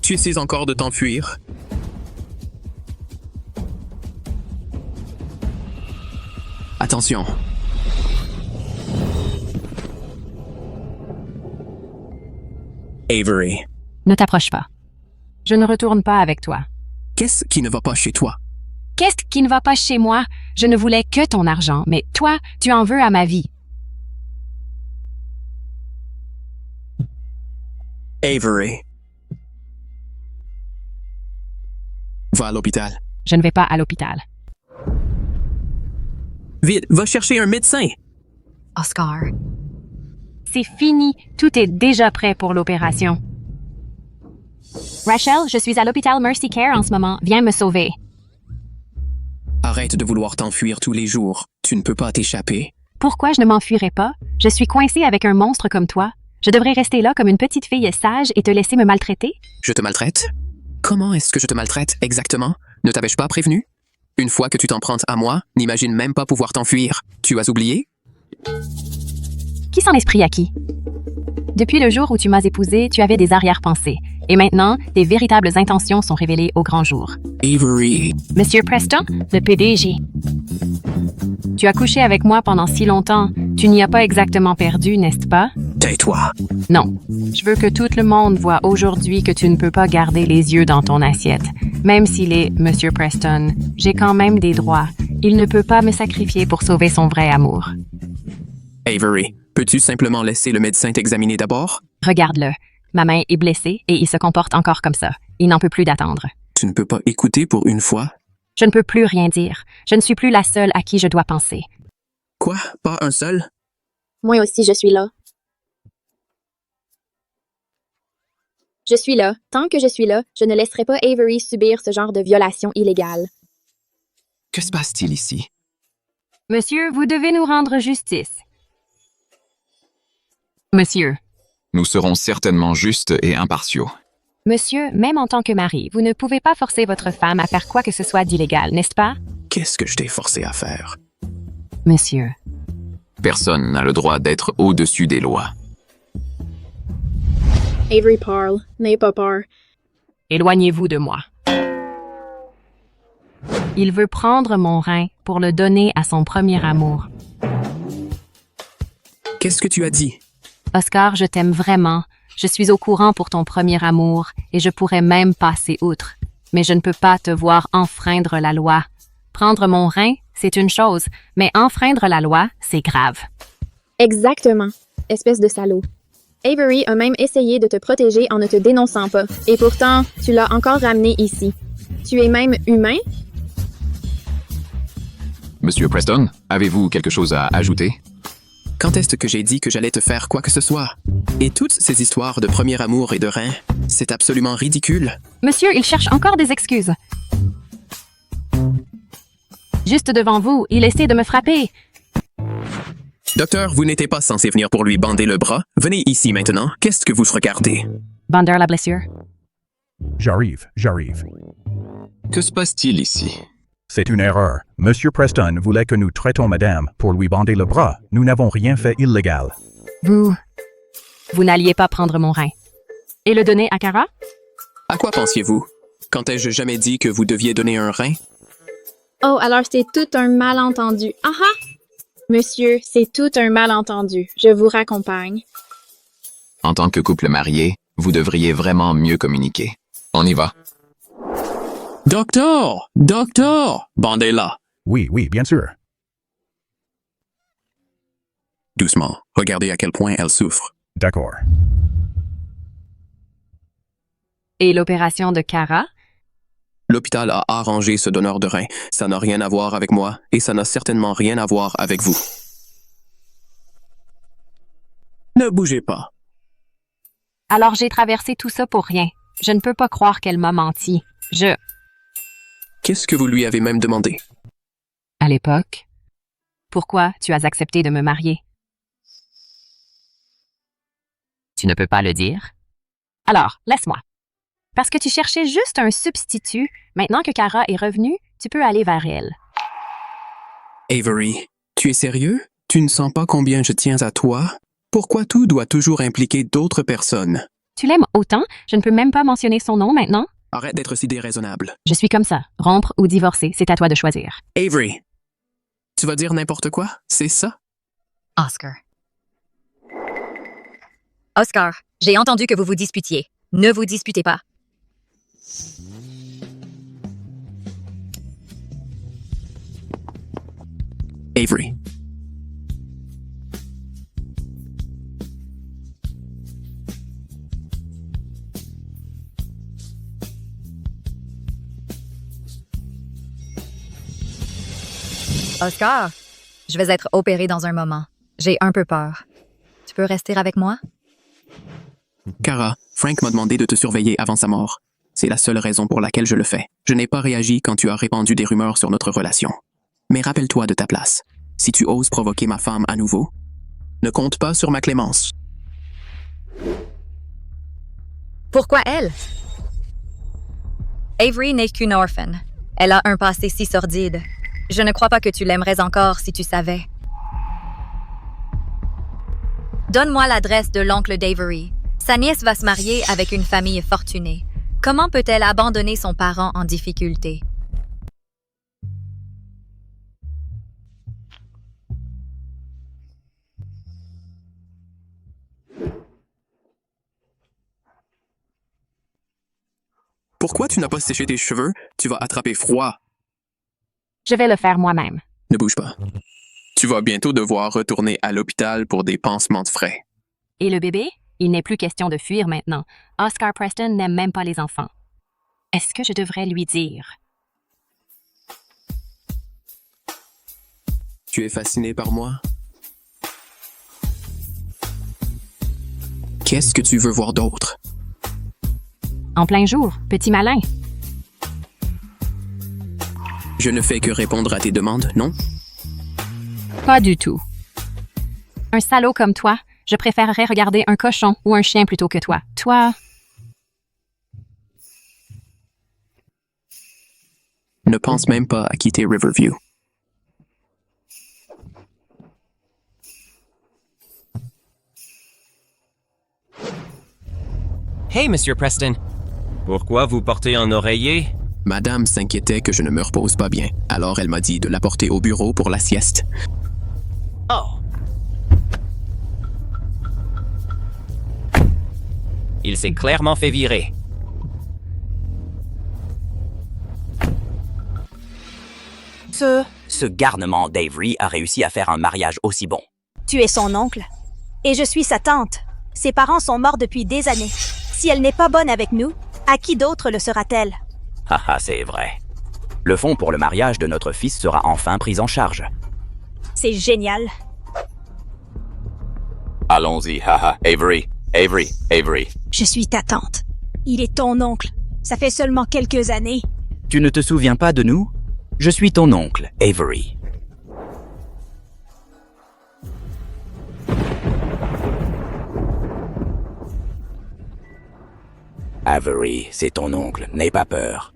Tu essaies encore de t'enfuir? Attention. Avery. Ne t'approche pas. Je ne retourne pas avec toi. Qu'est-ce qui ne va pas chez toi? Qu'est-ce qui ne va pas chez moi? Je ne voulais que ton argent, mais toi, tu en veux à ma vie. Avery. Va à l'hôpital. Je ne vais pas à l'hôpital. Vite, va chercher un médecin. Oscar. C'est fini. Tout est déjà prêt pour l'opération. Rachel, je suis à l'hôpital Mercy Care en ce moment. Viens me sauver. Arrête de vouloir t'enfuir tous les jours. Tu ne peux pas t'échapper. Pourquoi je ne m'enfuirai pas? Je suis coincée avec un monstre comme toi. Je devrais rester là comme une petite fille sage et te laisser me maltraiter? Je te maltraite? Comment est-ce que je te maltraite exactement? Ne t'avais-je pas prévenu? Une fois que tu t'en prends à moi, n'imagine même pas pouvoir t'enfuir. Tu as oublié? Qui s'en esprit à qui? Depuis le jour où tu m'as épousée, tu avais des arrière-pensées. Et maintenant, tes véritables intentions sont révélées au grand jour. Avery. Monsieur Preston, le PDG. Tu as couché avec moi pendant si longtemps. Tu n'y as pas exactement perdu, n'est-ce pas? Tais-toi. Non. Je veux que tout le monde voit aujourd'hui que tu ne peux pas garder les yeux dans ton assiette. Même s'il est Monsieur Preston, j'ai quand même des droits. Il ne peut pas me sacrifier pour sauver son vrai amour. Avery, peux-tu simplement laisser le médecin t'examiner d'abord? Regarde-le. Ma main est blessée et il se comporte encore comme ça. Il n'en peut plus d'attendre. Tu ne peux pas écouter pour une fois? Je ne peux plus rien dire. Je ne suis plus la seule à qui je dois penser. Quoi? Pas un seul? Moi aussi, je suis là. Je suis là. Tant que je suis là, je ne laisserai pas Avery subir ce genre de violation illégale. Que se passe-t-il ici? Monsieur, vous devez nous rendre justice. Monsieur. Nous serons certainement justes et impartiaux. Monsieur, même en tant que mari, vous ne pouvez pas forcer votre femme à faire quoi que ce soit d'illégal, n'est-ce pas? Qu'est-ce que je t'ai forcé à faire? Monsieur. Personne n'a le droit d'être au-dessus des lois. Avery parle, n'aie pas peur. Éloignez-vous de moi. Il veut prendre mon rein pour le donner à son premier amour. Qu'est-ce que tu as dit? Oscar, je t'aime vraiment. Je suis au courant pour ton premier amour et je pourrais même passer outre. Mais je ne peux pas te voir enfreindre la loi. Prendre mon rein, c'est une chose, mais enfreindre la loi, c'est grave. Exactement, espèce de salaud. Avery a même essayé de te protéger en ne te dénonçant pas. Et pourtant, tu l'as encore ramené ici. Tu es même humain? Monsieur Preston, avez-vous quelque chose à ajouter? Quand est-ce que j'ai dit que j'allais te faire quoi que ce soit? Et toutes ces histoires de premier amour et de rein, c'est absolument ridicule. Monsieur, il cherche encore des excuses. Juste devant vous, il essaie de me frapper. Docteur, vous n'étiez pas censé venir pour lui bander le bras. Venez ici maintenant. Qu'est-ce que vous regardez? Bander la blessure. J'arrive. Que se passe-t-il ici? C'est une erreur. Monsieur Preston voulait que nous traitions madame pour lui bander le bras. Nous n'avons rien fait illégal. Vous n'alliez pas prendre mon rein. Et le donner à Cara? À quoi pensiez-vous? Quand ai-je jamais dit que vous deviez donner un rein? Oh, alors c'est tout un malentendu. Aha! Monsieur, c'est tout un malentendu. Je vous raccompagne. En tant que couple marié, vous devriez vraiment mieux communiquer. On y va. Docteur! Bandez-la! Oui, bien sûr. Doucement. Regardez à quel point elle souffre. D'accord. Et l'opération de Cara? L'hôpital a arrangé ce donneur de rein. Ça n'a rien à voir avec moi et ça n'a certainement rien à voir avec vous. Ne bougez pas. Alors j'ai traversé tout ça pour rien. Je ne peux pas croire qu'elle m'a menti. Qu'est-ce que vous lui avez même demandé? À l'époque, pourquoi tu as accepté de me marier? Tu ne peux pas le dire? Alors, laisse-moi. Parce que tu cherchais juste un substitut, maintenant que Kara est revenue, tu peux aller vers elle. Avery, tu es sérieux? Tu ne sens pas combien je tiens à toi? Pourquoi tout doit toujours impliquer d'autres personnes? Tu l'aimes autant? Je ne peux même pas mentionner son nom maintenant? Arrête d'être si déraisonnable. Je suis comme ça. Rompre ou divorcer, c'est à toi de choisir. Avery, tu vas dire n'importe quoi? C'est ça? Oscar. Oscar, j'ai entendu que vous vous disputiez. Ne vous disputez pas. Avery. Oscar, je vais être opérée dans un moment. J'ai un peu peur. Tu peux rester avec moi? Kara, Frank m'a demandé de te surveiller avant sa mort. C'est la seule raison pour laquelle je le fais. Je n'ai pas réagi quand tu as répandu des rumeurs sur notre relation. Mais rappelle-toi de ta place. Si tu oses provoquer ma femme à nouveau, ne compte pas sur ma clémence. Pourquoi elle? Avery n'est qu'une orphan. Elle a un passé si sordide. Je ne crois pas que tu l'aimerais encore si tu savais. Donne-moi l'adresse de l'oncle d'Avery. Sa nièce va se marier avec une famille fortunée. Comment peut-elle abandonner son parent en difficulté? Pourquoi tu n'as pas séché tes cheveux? Tu vas attraper froid. Je vais le faire moi-même. Ne bouge pas. Tu vas bientôt devoir retourner à l'hôpital pour des pansements de frais. Et le bébé? Il n'est plus question de fuir maintenant. Oscar Preston n'aime même pas les enfants. Est-ce que je devrais lui dire? Tu es fasciné par moi? Qu'est-ce que tu veux voir d'autre? En plein jour, petit malin. Je ne fais que répondre à tes demandes, non? Pas du tout. Un salaud comme toi, je préférerais regarder un cochon ou un chien plutôt que toi. Toi... Ne pense même pas à quitter Riverview. Hey, Monsieur Preston. Pourquoi vous portez un oreiller? Madame s'inquiétait que je ne me repose pas bien, alors elle m'a dit de l'apporter au bureau pour la sieste. Oh. Il s'est clairement fait virer. Ce garnement d'Avery a réussi à faire un mariage aussi bon. Tu es son oncle. Et je suis sa tante. Ses parents sont morts depuis des années. Si elle n'est pas bonne avec nous, à qui d'autre le sera-t-elle? Haha, c'est vrai. Le fonds pour le mariage de notre fils sera enfin pris en charge. C'est génial. Allons-y, haha. Avery, Avery, Avery. Je suis ta tante. Il est ton oncle. Ça fait seulement quelques années. Tu ne te souviens pas de nous? Je suis ton oncle, Avery. Avery, c'est ton oncle, n'aie pas peur.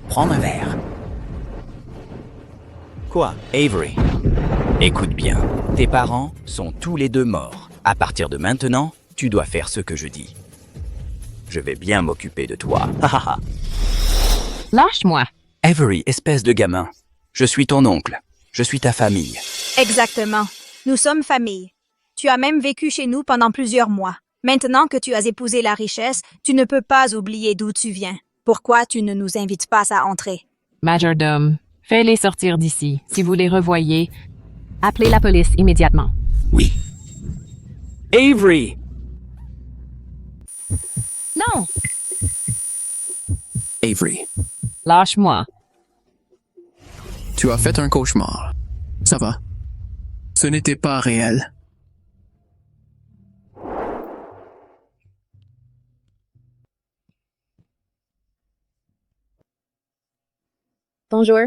Prends un verre. Quoi, Avery? Écoute bien, tes parents sont tous les deux morts. À partir de maintenant, tu dois faire ce que je dis. Je vais bien m'occuper de toi. Lâche-moi. Avery, espèce de gamin. Je suis ton oncle. Je suis ta famille. Exactement. Nous sommes famille. Tu as même vécu chez nous pendant plusieurs mois. Maintenant que tu as épousé la richesse, tu ne peux pas oublier d'où tu viens. Pourquoi tu ne nous invites pas à entrer? Majordome, fais-les sortir d'ici. Si vous les revoyez, appelez la police immédiatement. Oui. Avery! Non! Avery, Lâche-moi. tu as fait un cauchemar. Ça va. Ce n'était pas réel. Bonjour.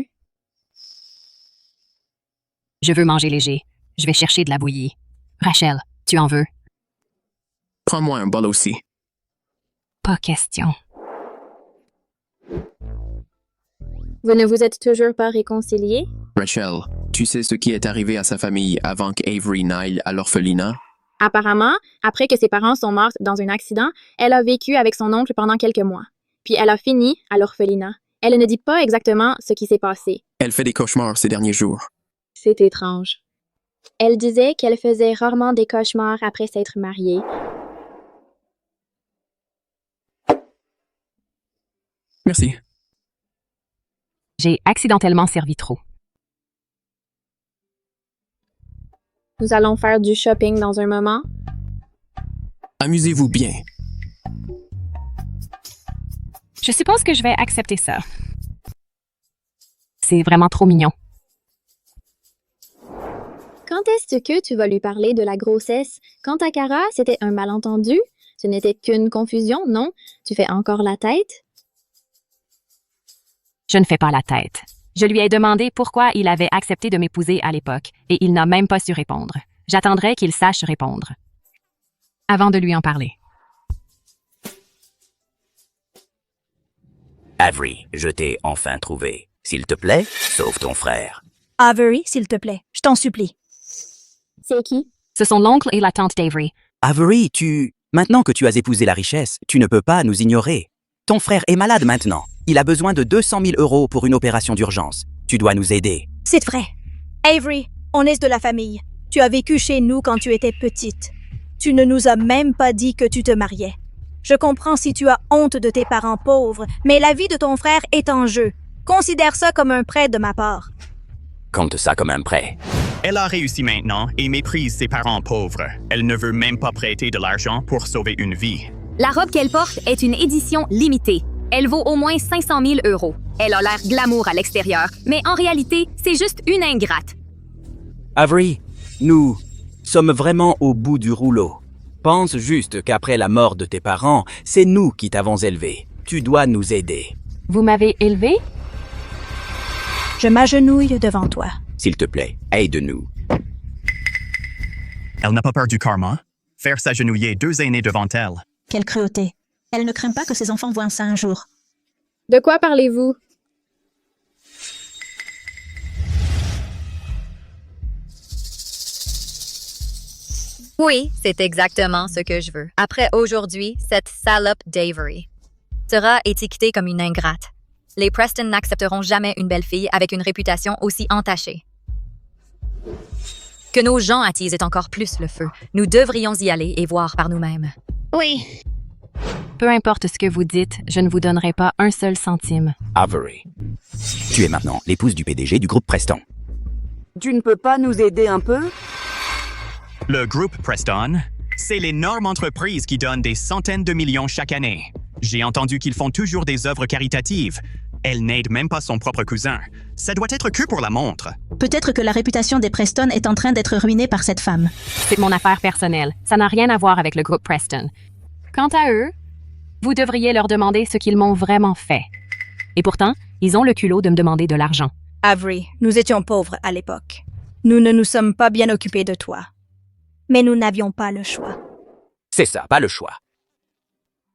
Je veux manger léger. Je vais chercher de la bouillie. Rachel, tu en veux? Prends-moi un bol aussi. Pas question. Vous ne vous êtes toujours pas réconciliés? Rachel, tu sais ce qui est arrivé à sa famille avant qu'Avery n'aille à l'orphelinat? Apparemment, après que ses parents sont morts dans un accident, elle a vécu avec son oncle pendant quelques mois. Puis elle a fini à l'orphelinat. Elle ne dit pas exactement ce qui s'est passé. Elle fait des cauchemars ces derniers jours. C'est étrange. Elle disait qu'elle faisait rarement des cauchemars après s'être mariée. Merci. J'ai accidentellement servi trop. Nous allons faire du shopping dans un moment. Amusez-vous bien. Je suppose que je vais accepter ça. C'est vraiment trop mignon. Quand est-ce que tu vas lui parler de la grossesse? Quant à Cara, c'était un malentendu? Ce n'était qu'une confusion, non? Tu fais encore la tête? Je ne fais pas la tête. Je lui ai demandé pourquoi il avait accepté de m'épouser à l'époque, et il n'a même pas su répondre. J'attendrai qu'il sache répondre. Avant de lui en parler. Avery, je t'ai enfin trouvé. S'il te plaît, sauve ton frère. Avery, s'il te plaît, je t'en supplie. C'est qui? Ce sont l'oncle et la tante d'Avery. Avery, maintenant que tu as épousé la richesse, tu ne peux pas nous ignorer. Ton frère est malade maintenant. Il a besoin de 200 000 € pour une opération d'urgence. Tu dois nous aider. C'est vrai. Avery, on est de la famille. Tu as vécu chez nous quand tu étais petite. Tu ne nous as même pas dit que tu te mariais. Je comprends si tu as honte de tes parents pauvres, mais la vie de ton frère est en jeu. Considère ça comme un prêt de ma part. Compte ça comme un prêt. Elle a réussi maintenant et méprise ses parents pauvres. Elle ne veut même pas prêter de l'argent pour sauver une vie. La robe qu'elle porte est une édition limitée. Elle vaut au moins 500 000 €. Elle a l'air glamour à l'extérieur, mais en réalité, c'est juste une ingrate. Avery, nous sommes vraiment au bout du rouleau. Pense juste qu'après la mort de tes parents, c'est nous qui t'avons élevé. Tu dois nous aider. Vous m'avez élevé? Je m'agenouille devant toi. S'il te plaît, aide-nous. Elle n'a pas peur du karma. Faire s'agenouiller 2 aînés devant elle. Quelle cruauté. Elle ne craint pas que ses enfants voient ça un jour. De quoi parlez-vous? Oui, c'est exactement ce que je veux. Après aujourd'hui, cette salope d'Avery sera étiquetée comme une ingrate. Les Preston n'accepteront jamais une belle fille avec une réputation aussi entachée. Que nos gens attisent encore plus le feu. Nous devrions y aller et voir par nous-mêmes. Oui. Peu importe ce que vous dites, je ne vous donnerai pas un seul centime. Avery, tu es maintenant l'épouse du PDG du groupe Preston. Tu ne peux pas nous aider un peu? Le groupe Preston, c'est l'énorme entreprise qui donne des centaines de millions chaque année. J'ai entendu qu'ils font toujours des œuvres caritatives. Elle n'aide même pas son propre cousin. Ça doit être que pour la montre. Peut-être que la réputation des Preston est en train d'être ruinée par cette femme. C'est mon affaire personnelle. Ça n'a rien à voir avec le groupe Preston. Quant à eux, vous devriez leur demander ce qu'ils m'ont vraiment fait. Et pourtant, ils ont le culot de me demander de l'argent. Avery, nous étions pauvres à l'époque. Nous ne nous sommes pas bien occupés de toi. Mais nous n'avions pas le choix. C'est ça, pas le choix.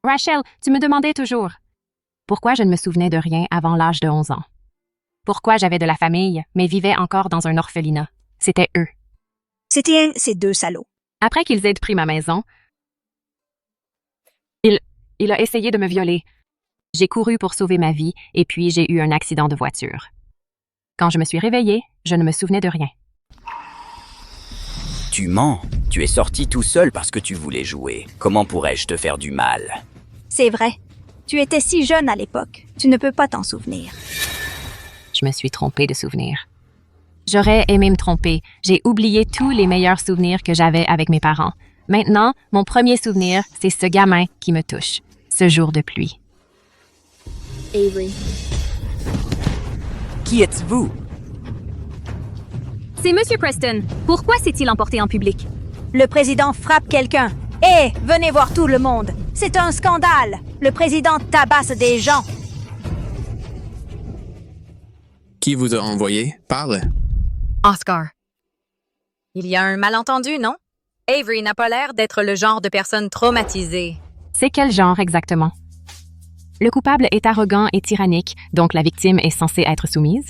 Rachel, tu me demandais toujours pourquoi je ne me souvenais de rien avant l'âge de 11 ans. Pourquoi j'avais de la famille, mais vivais encore dans un orphelinat. C'était eux. C'était ces 2 salauds. Après qu'ils aient pris ma maison, il a essayé de me violer. J'ai couru pour sauver ma vie et puis j'ai eu un accident de voiture. Quand je me suis réveillée, je ne me souvenais de rien. Tu mens. Tu es sorti tout seul parce que tu voulais jouer. Comment pourrais-je te faire du mal? C'est vrai. Tu étais si jeune à l'époque. Tu ne peux pas t'en souvenir. Je me suis trompée de souvenirs. J'aurais aimé me tromper. J'ai oublié tous les meilleurs souvenirs que j'avais avec mes parents. Maintenant, mon premier souvenir, c'est ce gamin qui me touche. Ce jour de pluie. Avery. Qui êtes-vous? C'est Monsieur Preston. Pourquoi s'est-il emporté en public? Le président frappe quelqu'un. Hé, venez voir tout le monde. C'est un scandale. Le président tabasse des gens. Qui vous a envoyé? Parle. Oscar. Il y a un malentendu, non? Avery n'a pas l'air d'être le genre de personne traumatisée. C'est quel genre exactement? Le coupable est arrogant et tyrannique, donc la victime est censée être soumise?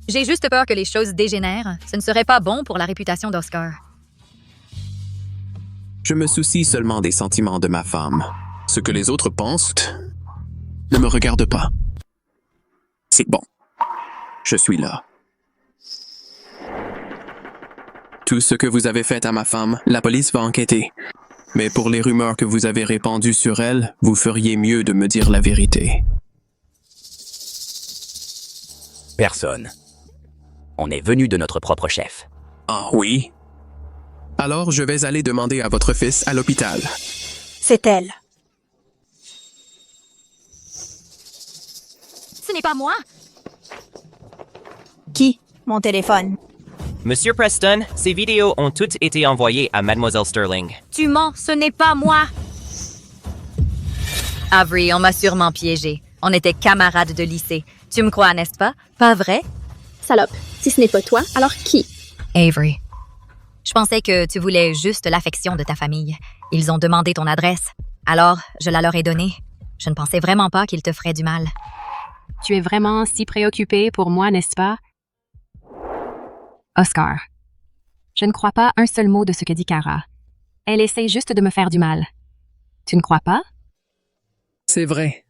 J'ai juste peur que les choses dégénèrent. Ce ne serait pas bon pour la réputation d'Oscar. Je me soucie seulement des sentiments de ma femme. Ce que les autres pensent ne me regarde pas. C'est bon. Je suis là. Tout ce que vous avez fait à ma femme, la police va enquêter. Mais pour les rumeurs que vous avez répandues sur elle, vous feriez mieux de me dire la vérité. Personne. On est venu de notre propre chef. Ah oui? Alors je vais aller demander à votre fils à l'hôpital. C'est elle. Ce n'est pas moi. Qui? Mon téléphone. Monsieur Preston, ces vidéos ont toutes été envoyées à Mademoiselle Sterling. Tu mens, ce n'est pas moi. Avery, on m'a sûrement piégé. On était camarades de lycée. Tu me crois, n'est-ce pas? Pas vrai? Salope, si ce n'est pas toi, alors qui? Avery. Je pensais que tu voulais juste l'affection de ta famille. Ils ont demandé ton adresse. Alors, je la leur ai donnée. Je ne pensais vraiment pas qu'ils te feraient du mal. Tu es vraiment si préoccupé pour moi, n'est-ce pas? Oscar. Je ne crois pas un seul mot de ce que dit Kara. Elle essaie juste de me faire du mal. Tu ne crois pas? C'est vrai.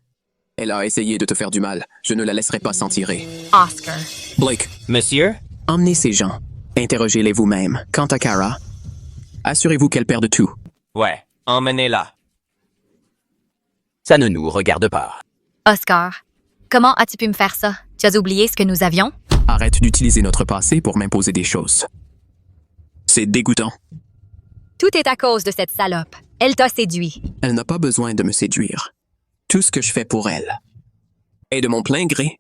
Elle a essayé de te faire du mal. Je ne la laisserai pas s'en tirer. Oscar. Blake. Monsieur? Emmenez ces gens. Interrogez-les vous-même. Quant à Kara, assurez-vous qu'elle perde tout. Ouais, emmenez-la. Ça ne nous regarde pas. Oscar, comment as-tu pu me faire ça? Tu as oublié ce que nous avions? Arrête d'utiliser notre passé pour m'imposer des choses. C'est dégoûtant. Tout est à cause de cette salope. Elle t'a séduit. Elle n'a pas besoin de me séduire. Tout ce que je fais pour elle est de mon plein gré.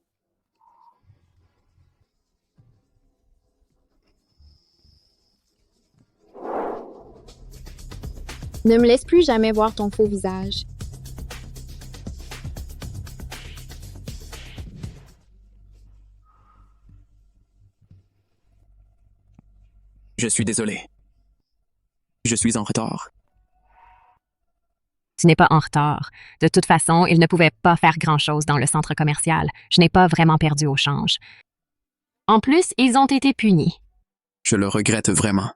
Ne me laisse plus jamais voir ton faux visage. Je suis désolé. Je suis en retard. Tu n'es pas en retard. De toute façon, il ne pouvait pas faire grand-chose dans le centre commercial. Je n'ai pas vraiment perdu au change. En plus, ils ont été punis. Je le regrette vraiment.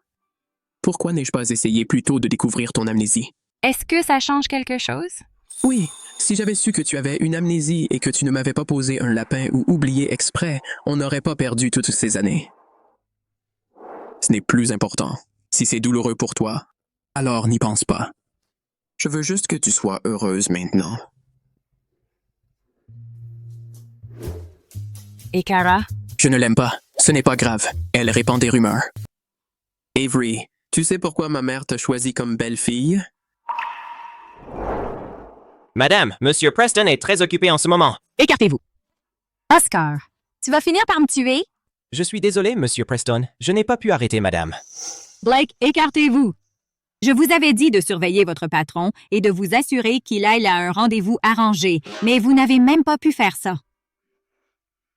Pourquoi n'ai-je pas essayé plus tôt de découvrir ton amnésie? Est-ce que ça change quelque chose? Oui, si j'avais su que tu avais une amnésie et que tu ne m'avais pas posé un lapin ou oublié exprès, on n'aurait pas perdu toutes ces années. Ce n'est plus important. Si c'est douloureux pour toi, alors n'y pense pas. Je veux juste que tu sois heureuse maintenant. Et Kara? Je ne l'aime pas. Ce n'est pas grave. Elle répand des rumeurs. Avery, tu sais pourquoi ma mère t'a choisi comme belle-fille? Madame, Monsieur Preston est très occupé en ce moment. Écartez-vous. Oscar, tu vas finir par me tuer? Je suis désolé, Monsieur Preston. Je n'ai pas pu arrêter Madame. Blake, écartez-vous. Je vous avais dit de surveiller votre patron et de vous assurer qu'il aille à un rendez-vous arrangé, mais vous n'avez même pas pu faire ça.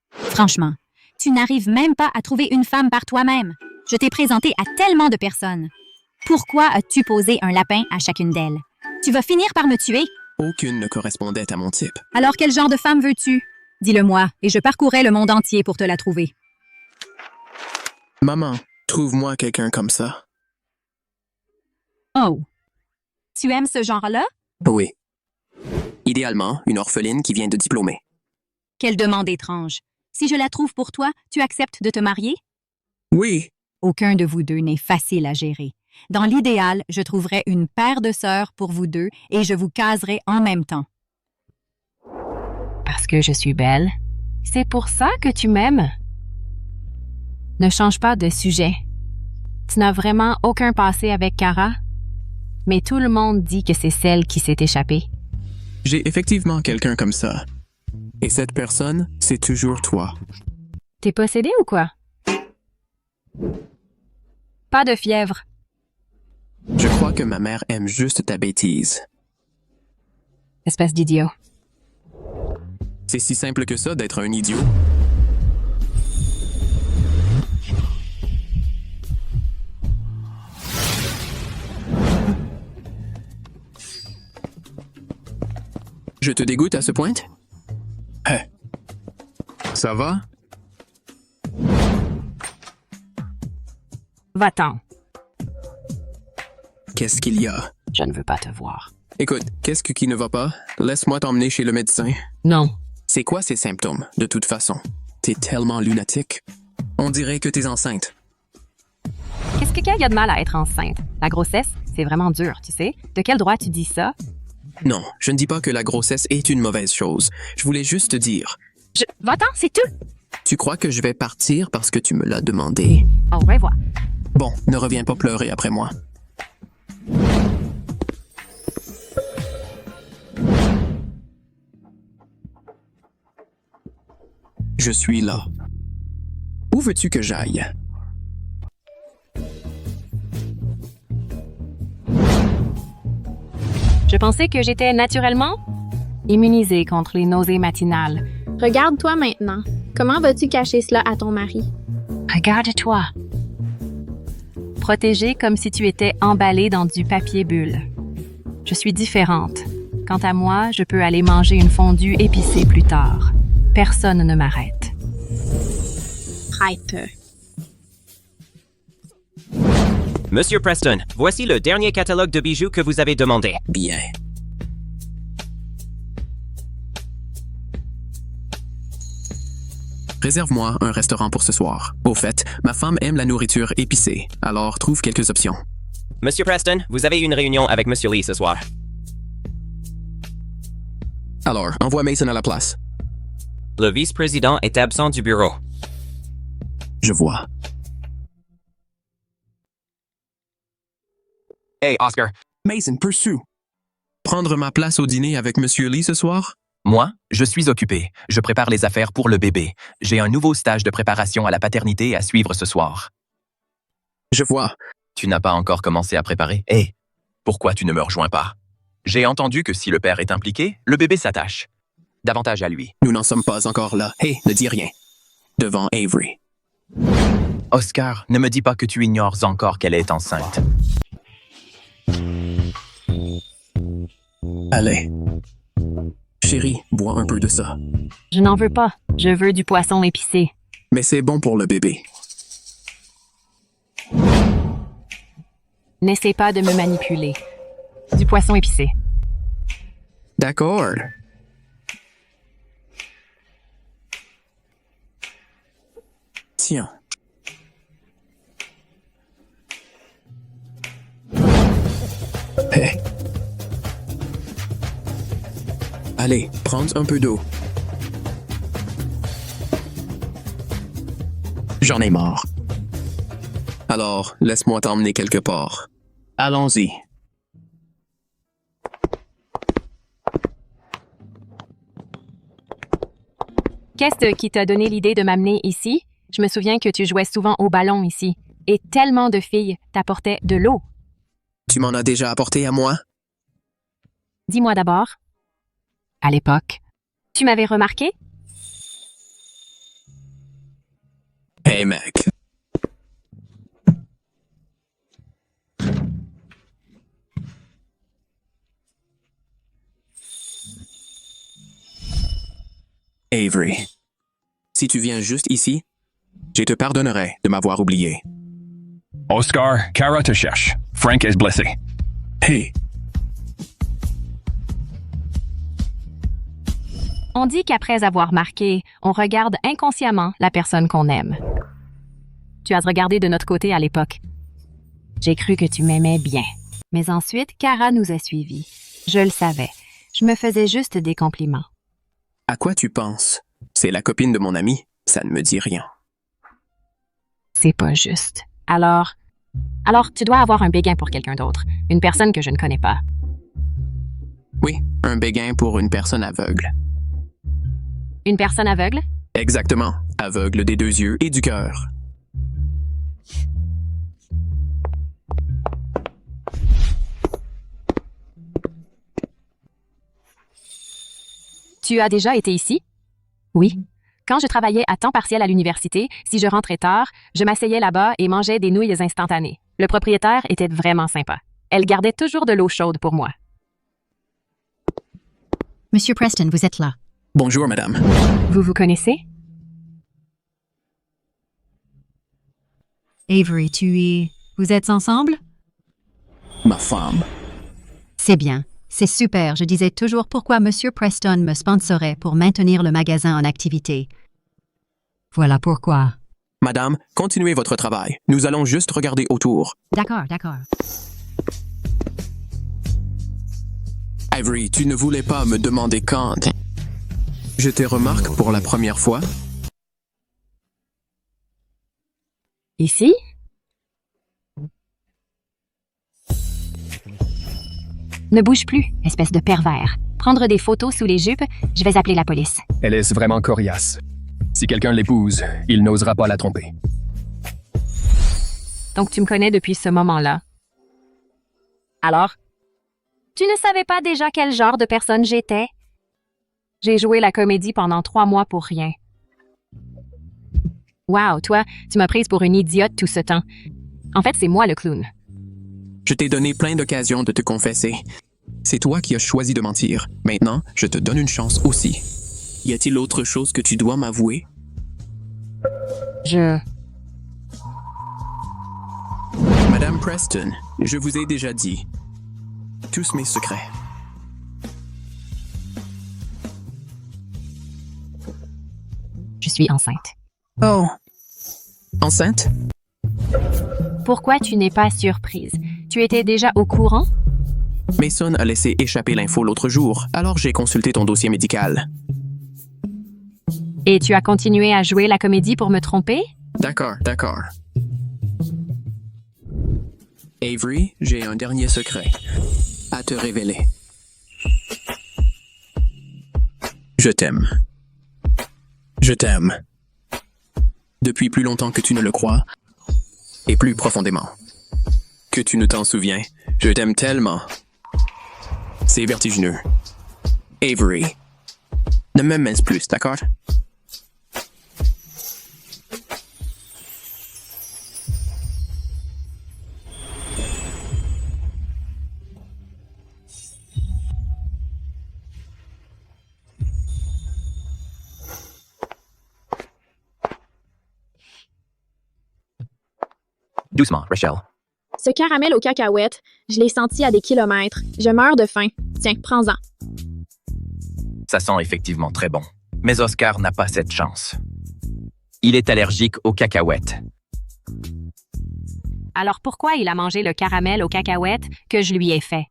Franchement, tu n'arrives même pas à trouver une femme par toi-même. Je t'ai présenté à tellement de personnes. Pourquoi as-tu posé un lapin à chacune d'elles? Tu vas finir par me tuer. Aucune ne correspondait à mon type. Alors quel genre de femme veux-tu? Dis-le-moi, et je parcourrai le monde entier pour te la trouver. Maman, trouve-moi quelqu'un comme ça. Oh. Tu aimes ce genre-là? Oui. Idéalement, une orpheline qui vient de diplômer. Quelle demande étrange. Si je la trouve pour toi, tu acceptes de te marier? Oui. Aucun de vous deux n'est facile à gérer. Dans l'idéal, je trouverai une paire de sœurs pour vous deux et je vous caserai en même temps. Parce que je suis belle? C'est pour ça que tu m'aimes? Ne change pas de sujet. Tu n'as vraiment aucun passé avec Kara? Mais tout le monde dit que c'est celle qui s'est échappée. J'ai effectivement quelqu'un comme ça. Et cette personne, c'est toujours toi. T'es possédé ou quoi? Pas de fièvre. Je crois que ma mère aime juste ta bêtise. Espèce d'idiot. C'est si simple que ça d'être un idiot. Je te dégoûte à ce point? Ça va? Va-t'en. Qu'est-ce qu'il y a? Je ne veux pas te voir. Écoute, qu'est-ce qui ne va pas? Laisse-moi t'emmener chez le médecin. Non. C'est quoi ces symptômes, de toute façon? T'es tellement lunatique. On dirait que t'es enceinte. Qu'est-ce qu'il y a de mal à être enceinte? La grossesse, c'est vraiment dur, tu sais. De quel droit tu dis ça? Non, je ne dis pas que la grossesse est une mauvaise chose. Je voulais juste te dire. Va-t'en, c'est tout! Tu crois que je vais partir parce que tu me l'as demandé? Au revoir. Bon, ne reviens pas pleurer après moi. Je suis là. Où veux-tu que j'aille? Je pensais que j'étais naturellement immunisée contre les nausées matinales. Regarde-toi maintenant. Comment vas-tu cacher cela à ton mari? Regarde-toi. Protégée comme si tu étais emballée dans du papier bulle. Je suis différente. Quant à moi, je peux aller manger une fondue épicée plus tard. Personne ne m'arrête. Arrête. Monsieur Preston, voici le dernier catalogue de bijoux que vous avez demandé. Bien. Réserve-moi un restaurant pour ce soir. Au fait, ma femme aime la nourriture épicée, alors trouve quelques options. Monsieur Preston, vous avez une réunion avec Monsieur Lee ce soir. Alors, envoie Mason à la place. Le vice-président est absent du bureau. Je vois. Hey, Oscar. Mason, pursue. Prendre ma place au dîner avec Monsieur Lee ce soir? Moi, je suis occupé. Je prépare les affaires pour le bébé. J'ai un nouveau stage de préparation à la paternité à suivre ce soir. Je vois. Tu n'as pas encore commencé à préparer? Hé, pourquoi tu ne me rejoins pas? J'ai entendu que si le père est impliqué, le bébé s'attache. Davantage à lui. Nous n'en sommes pas encore là. Hey, ne dis rien. Devant Avery. Oscar, ne me dis pas que tu ignores encore qu'elle est enceinte. Allez. Chérie, bois un peu de ça. Je n'en veux pas. Je veux du poisson épicé. Mais c'est bon pour le bébé. N'essaie pas de me manipuler. Du poisson épicé. D'accord. Tiens. Hey. Allez, prends un peu d'eau. J'en ai marre. Alors, laisse-moi t'emmener quelque part. Allons-y. Qu'est-ce qui t'a donné l'idée de m'amener ici? Je me souviens que tu jouais souvent au ballon ici. Et tellement de filles t'apportaient de l'eau. Tu m'en as déjà apporté à moi? Dis-moi d'abord. À l'époque. Tu m'avais remarqué? Hey, mec. Avery. Si tu viens juste ici, je te pardonnerai de m'avoir oublié. Oscar, Kara te cherche. Frank est blessé. Hey. On dit qu'après avoir marqué, on regarde inconsciemment la personne qu'on aime. Tu as regardé de notre côté à l'époque. J'ai cru que tu m'aimais bien. Mais ensuite, Kara nous a suivis. Je le savais. Je me faisais juste des compliments. À quoi tu penses? C'est la copine de mon ami. Ça ne me dit rien. C'est pas juste. Alors, tu dois avoir un béguin pour quelqu'un d'autre. Une personne que je ne connais pas. Oui, un béguin pour une personne aveugle. Une personne aveugle? Exactement. Aveugle des 2 yeux et du cœur. Tu as déjà été ici? Oui. Quand je travaillais à temps partiel à l'université, si je rentrais tard, je m'asseyais là-bas et mangeais des nouilles instantanées. Le propriétaire était vraiment sympa. Elle gardait toujours de l'eau chaude pour moi. Monsieur Preston, vous êtes là. Bonjour, madame. Vous vous connaissez? Avery, vous êtes ensemble? Ma femme. C'est bien. C'est super. Je disais toujours pourquoi Monsieur Preston me sponsorait pour maintenir le magasin en activité. Voilà pourquoi. Madame, continuez votre travail. Nous allons juste regarder autour. D'accord. Avery, tu ne voulais pas me demander quand. Je te remarque pour la première fois. Ici? Ne bouge plus, espèce de pervers. Prendre des photos sous les jupes, je vais appeler la police. Elle est vraiment coriace. Si quelqu'un l'épouse, il n'osera pas la tromper. Donc tu me connais depuis ce moment-là. Alors? Tu ne savais pas déjà quel genre de personne j'étais? J'ai joué la comédie pendant 3 mois pour rien. Wow, toi, tu m'as prise pour une idiote tout ce temps. En fait, c'est moi le clown. Je t'ai donné plein d'occasions de te confesser. C'est toi qui as choisi de mentir. Maintenant, je te donne une chance aussi. Y a-t-il autre chose que tu dois m'avouer? Madame Preston, je vous ai déjà dit. Tous mes secrets. Je suis enceinte. Oh. Enceinte? Pourquoi tu n'es pas surprise? Tu étais déjà au courant? Mason a laissé échapper l'info l'autre jour, alors j'ai consulté ton dossier médical. Et tu as continué à jouer la comédie pour me tromper? D'accord. Avery, j'ai un dernier secret à te révéler. Je t'aime. Je t'aime. Depuis plus longtemps que tu ne le crois, et plus profondément que tu ne t'en souviens, je t'aime tellement. C'est vertigineux. Avery, ne me mince plus, d'accord? Doucement, Rachel. Ce caramel aux cacahuètes, je l'ai senti à des kilomètres. Je meurs de faim. Tiens, prends-en. Ça sent effectivement très bon. Mais Oscar n'a pas cette chance. Il est allergique aux cacahuètes. Alors pourquoi il a mangé le caramel aux cacahuètes que je lui ai fait?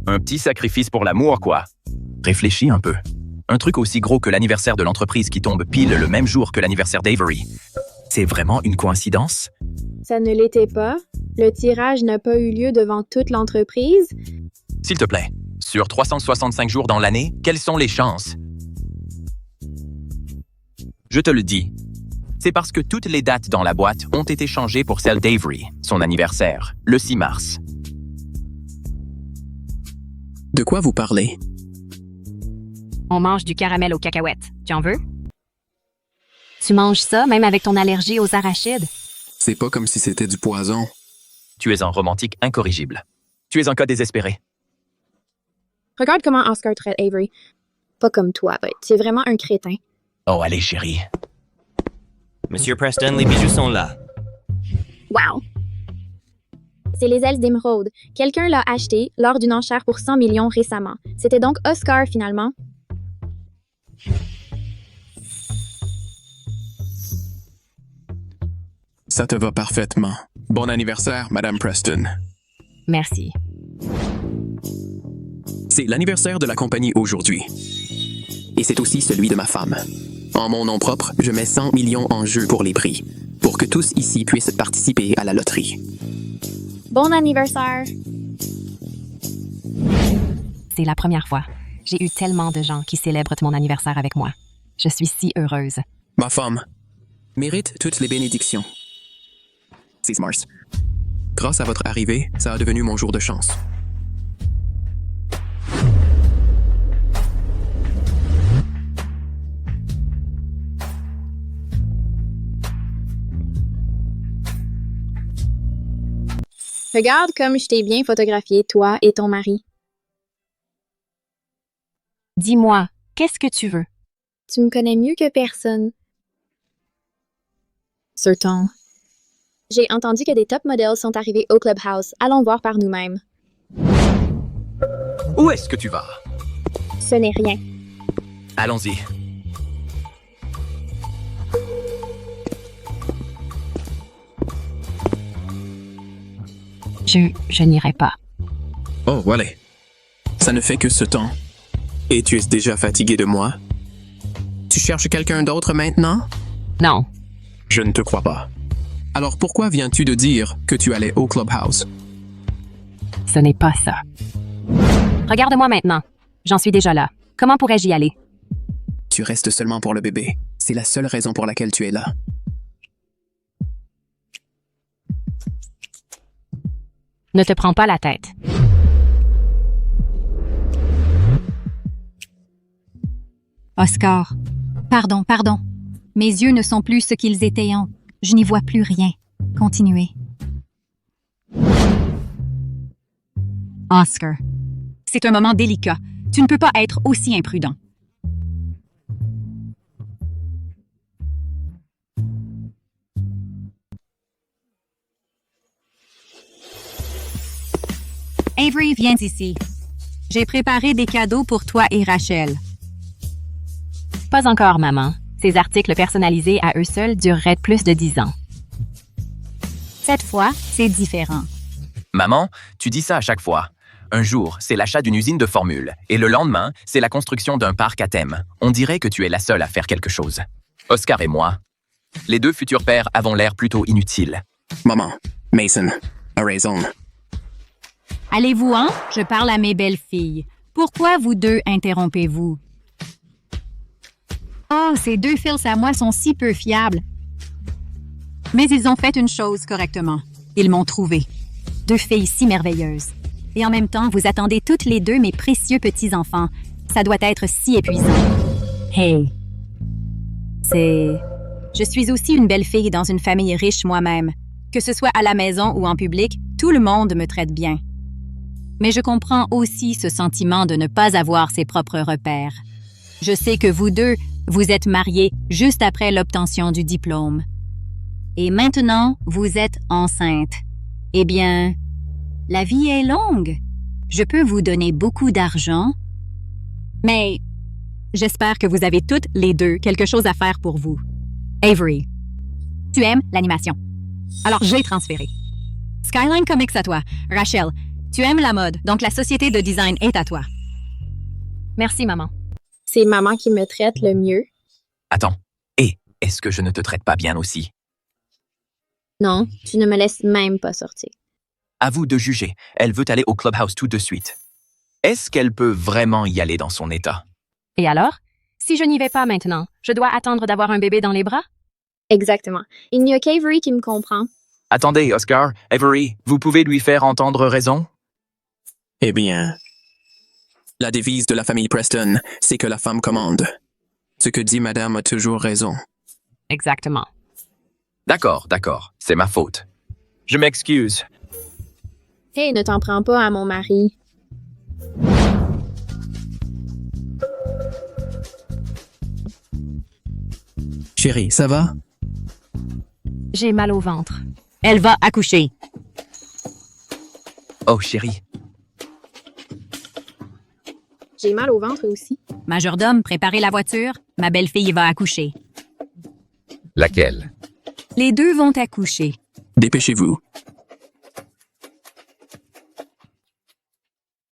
Un petit sacrifice pour l'amour, quoi. Réfléchis un peu. Un truc aussi gros que l'anniversaire de l'entreprise qui tombe pile le même jour que l'anniversaire d'Avery. C'est vraiment une coïncidence? Ça ne l'était pas. Le tirage n'a pas eu lieu devant toute l'entreprise. S'il te plaît, sur 365 jours dans l'année, quelles sont les chances? Je te le dis. C'est parce que toutes les dates dans la boîte ont été changées pour celle d'Avery, son anniversaire, le 6 mars. De quoi vous parlez? On mange du caramel aux cacahuètes. Tu en veux? Tu manges ça même avec ton allergie aux arachides? C'est pas comme si c'était du poison. Tu es un romantique incorrigible. Tu es un cas désespéré. Regarde comment Oscar traite Avery. Pas comme toi, tu es vraiment un crétin. Oh, allez, chérie. Monsieur Preston, les bijoux sont là. Wow! C'est les ailes d'émeraude. Quelqu'un l'a acheté lors d'une enchère pour 100 millions récemment. C'était donc Oscar, finalement. Ça te va parfaitement. Bon anniversaire, Madame Preston. Merci. C'est l'anniversaire de la compagnie aujourd'hui. Et c'est aussi celui de ma femme. En mon nom propre, je mets 100 millions en jeu pour les prix, pour que tous ici puissent participer à la loterie. Bon anniversaire! C'est la première fois. J'ai eu tellement de gens qui célèbrent mon anniversaire avec moi. Je suis si heureuse. Ma femme mérite toutes les bénédictions. C'est Mars. Grâce à votre arrivée, ça a devenu mon jour de chance. Regarde comme je t'ai bien photographié, toi et ton mari. Dis-moi, qu'est-ce que tu veux? Tu me connais mieux que personne. Sur ton. J'ai entendu que des top models sont arrivés au Clubhouse. Allons voir par nous-mêmes. Où est-ce que tu vas? Ce n'est rien. Allons-y. Je n'irai pas. Oh, voilà. Ça ne fait que ce temps. Et tu es déjà fatigué de moi? Tu cherches quelqu'un d'autre maintenant? Non. Je ne te crois pas. Alors pourquoi viens-tu de dire que tu allais au Clubhouse? Ce n'est pas ça. Regarde-moi maintenant. J'en suis déjà là. Comment pourrais-je y aller? Tu restes seulement pour le bébé. C'est la seule raison pour laquelle tu es là. Ne te prends pas la tête. Oscar. Pardon. Mes yeux ne sont plus ce qu'ils étaient. Je n'y vois plus rien. Continuez. Oscar. C'est un moment délicat. Tu ne peux pas être aussi imprudent. Avery, viens ici. J'ai préparé des cadeaux pour toi et Rachel. Pas encore, maman. Ces articles personnalisés à eux seuls dureraient plus de 10 ans. Cette fois, c'est différent. Maman, tu dis ça à chaque fois. Un jour, c'est l'achat d'une usine de formules, et le lendemain, c'est la construction d'un parc à thème. On dirait que tu es la seule à faire quelque chose. Oscar et moi, les deux futurs pères avons l'air plutôt inutiles. Maman, Mason a raison. Allez-vous-en? Je parle à mes belles-filles. Pourquoi vous deux interrompez-vous? Oh, ces deux fils à moi sont si peu fiables. Mais ils ont fait une chose correctement. Ils m'ont trouvé. Deux filles si merveilleuses. Et en même temps, vous attendez toutes les deux mes précieux petits-enfants. Ça doit être si épuisant. Hey. Je suis aussi une belle fille dans une famille riche moi-même. Que ce soit à la maison ou en public, tout le monde me traite bien. Mais je comprends aussi ce sentiment de ne pas avoir ses propres repères. Je sais que vous deux, vous êtes mariés juste après l'obtention du diplôme. Et maintenant, vous êtes enceinte. Eh bien, la vie est longue. Je peux vous donner beaucoup d'argent, mais j'espère que vous avez toutes les deux quelque chose à faire pour vous. Avery, tu aimes l'animation. Alors, j'ai transféré. Skyline Comics à toi. Rachel, tu aimes la mode, donc la société de design est à toi. Merci, maman. C'est maman qui me traite le mieux. Attends. Est-ce que je ne te traite pas bien aussi? Non, tu ne me laisses même pas sortir. À vous de juger. Elle veut aller au Clubhouse tout de suite. Est-ce qu'elle peut vraiment y aller dans son état? Et alors? Si je n'y vais pas maintenant, je dois attendre d'avoir un bébé dans les bras? Exactement. Il n'y a qu'Avery qui me comprend. Attendez, Oscar, Avery, vous pouvez lui faire entendre raison? Eh bien, la devise de la famille Preston, c'est que la femme commande. Ce que dit madame a toujours raison. Exactement. D'accord, c'est ma faute. Je m'excuse. Hey, ne t'en prends pas à mon mari. Chérie, ça va? J'ai mal au ventre. Elle va accoucher. Oh, chérie. J'ai mal au ventre aussi. Majordome, préparez la voiture. Ma belle-fille va accoucher. Laquelle? Les deux vont accoucher. Dépêchez-vous.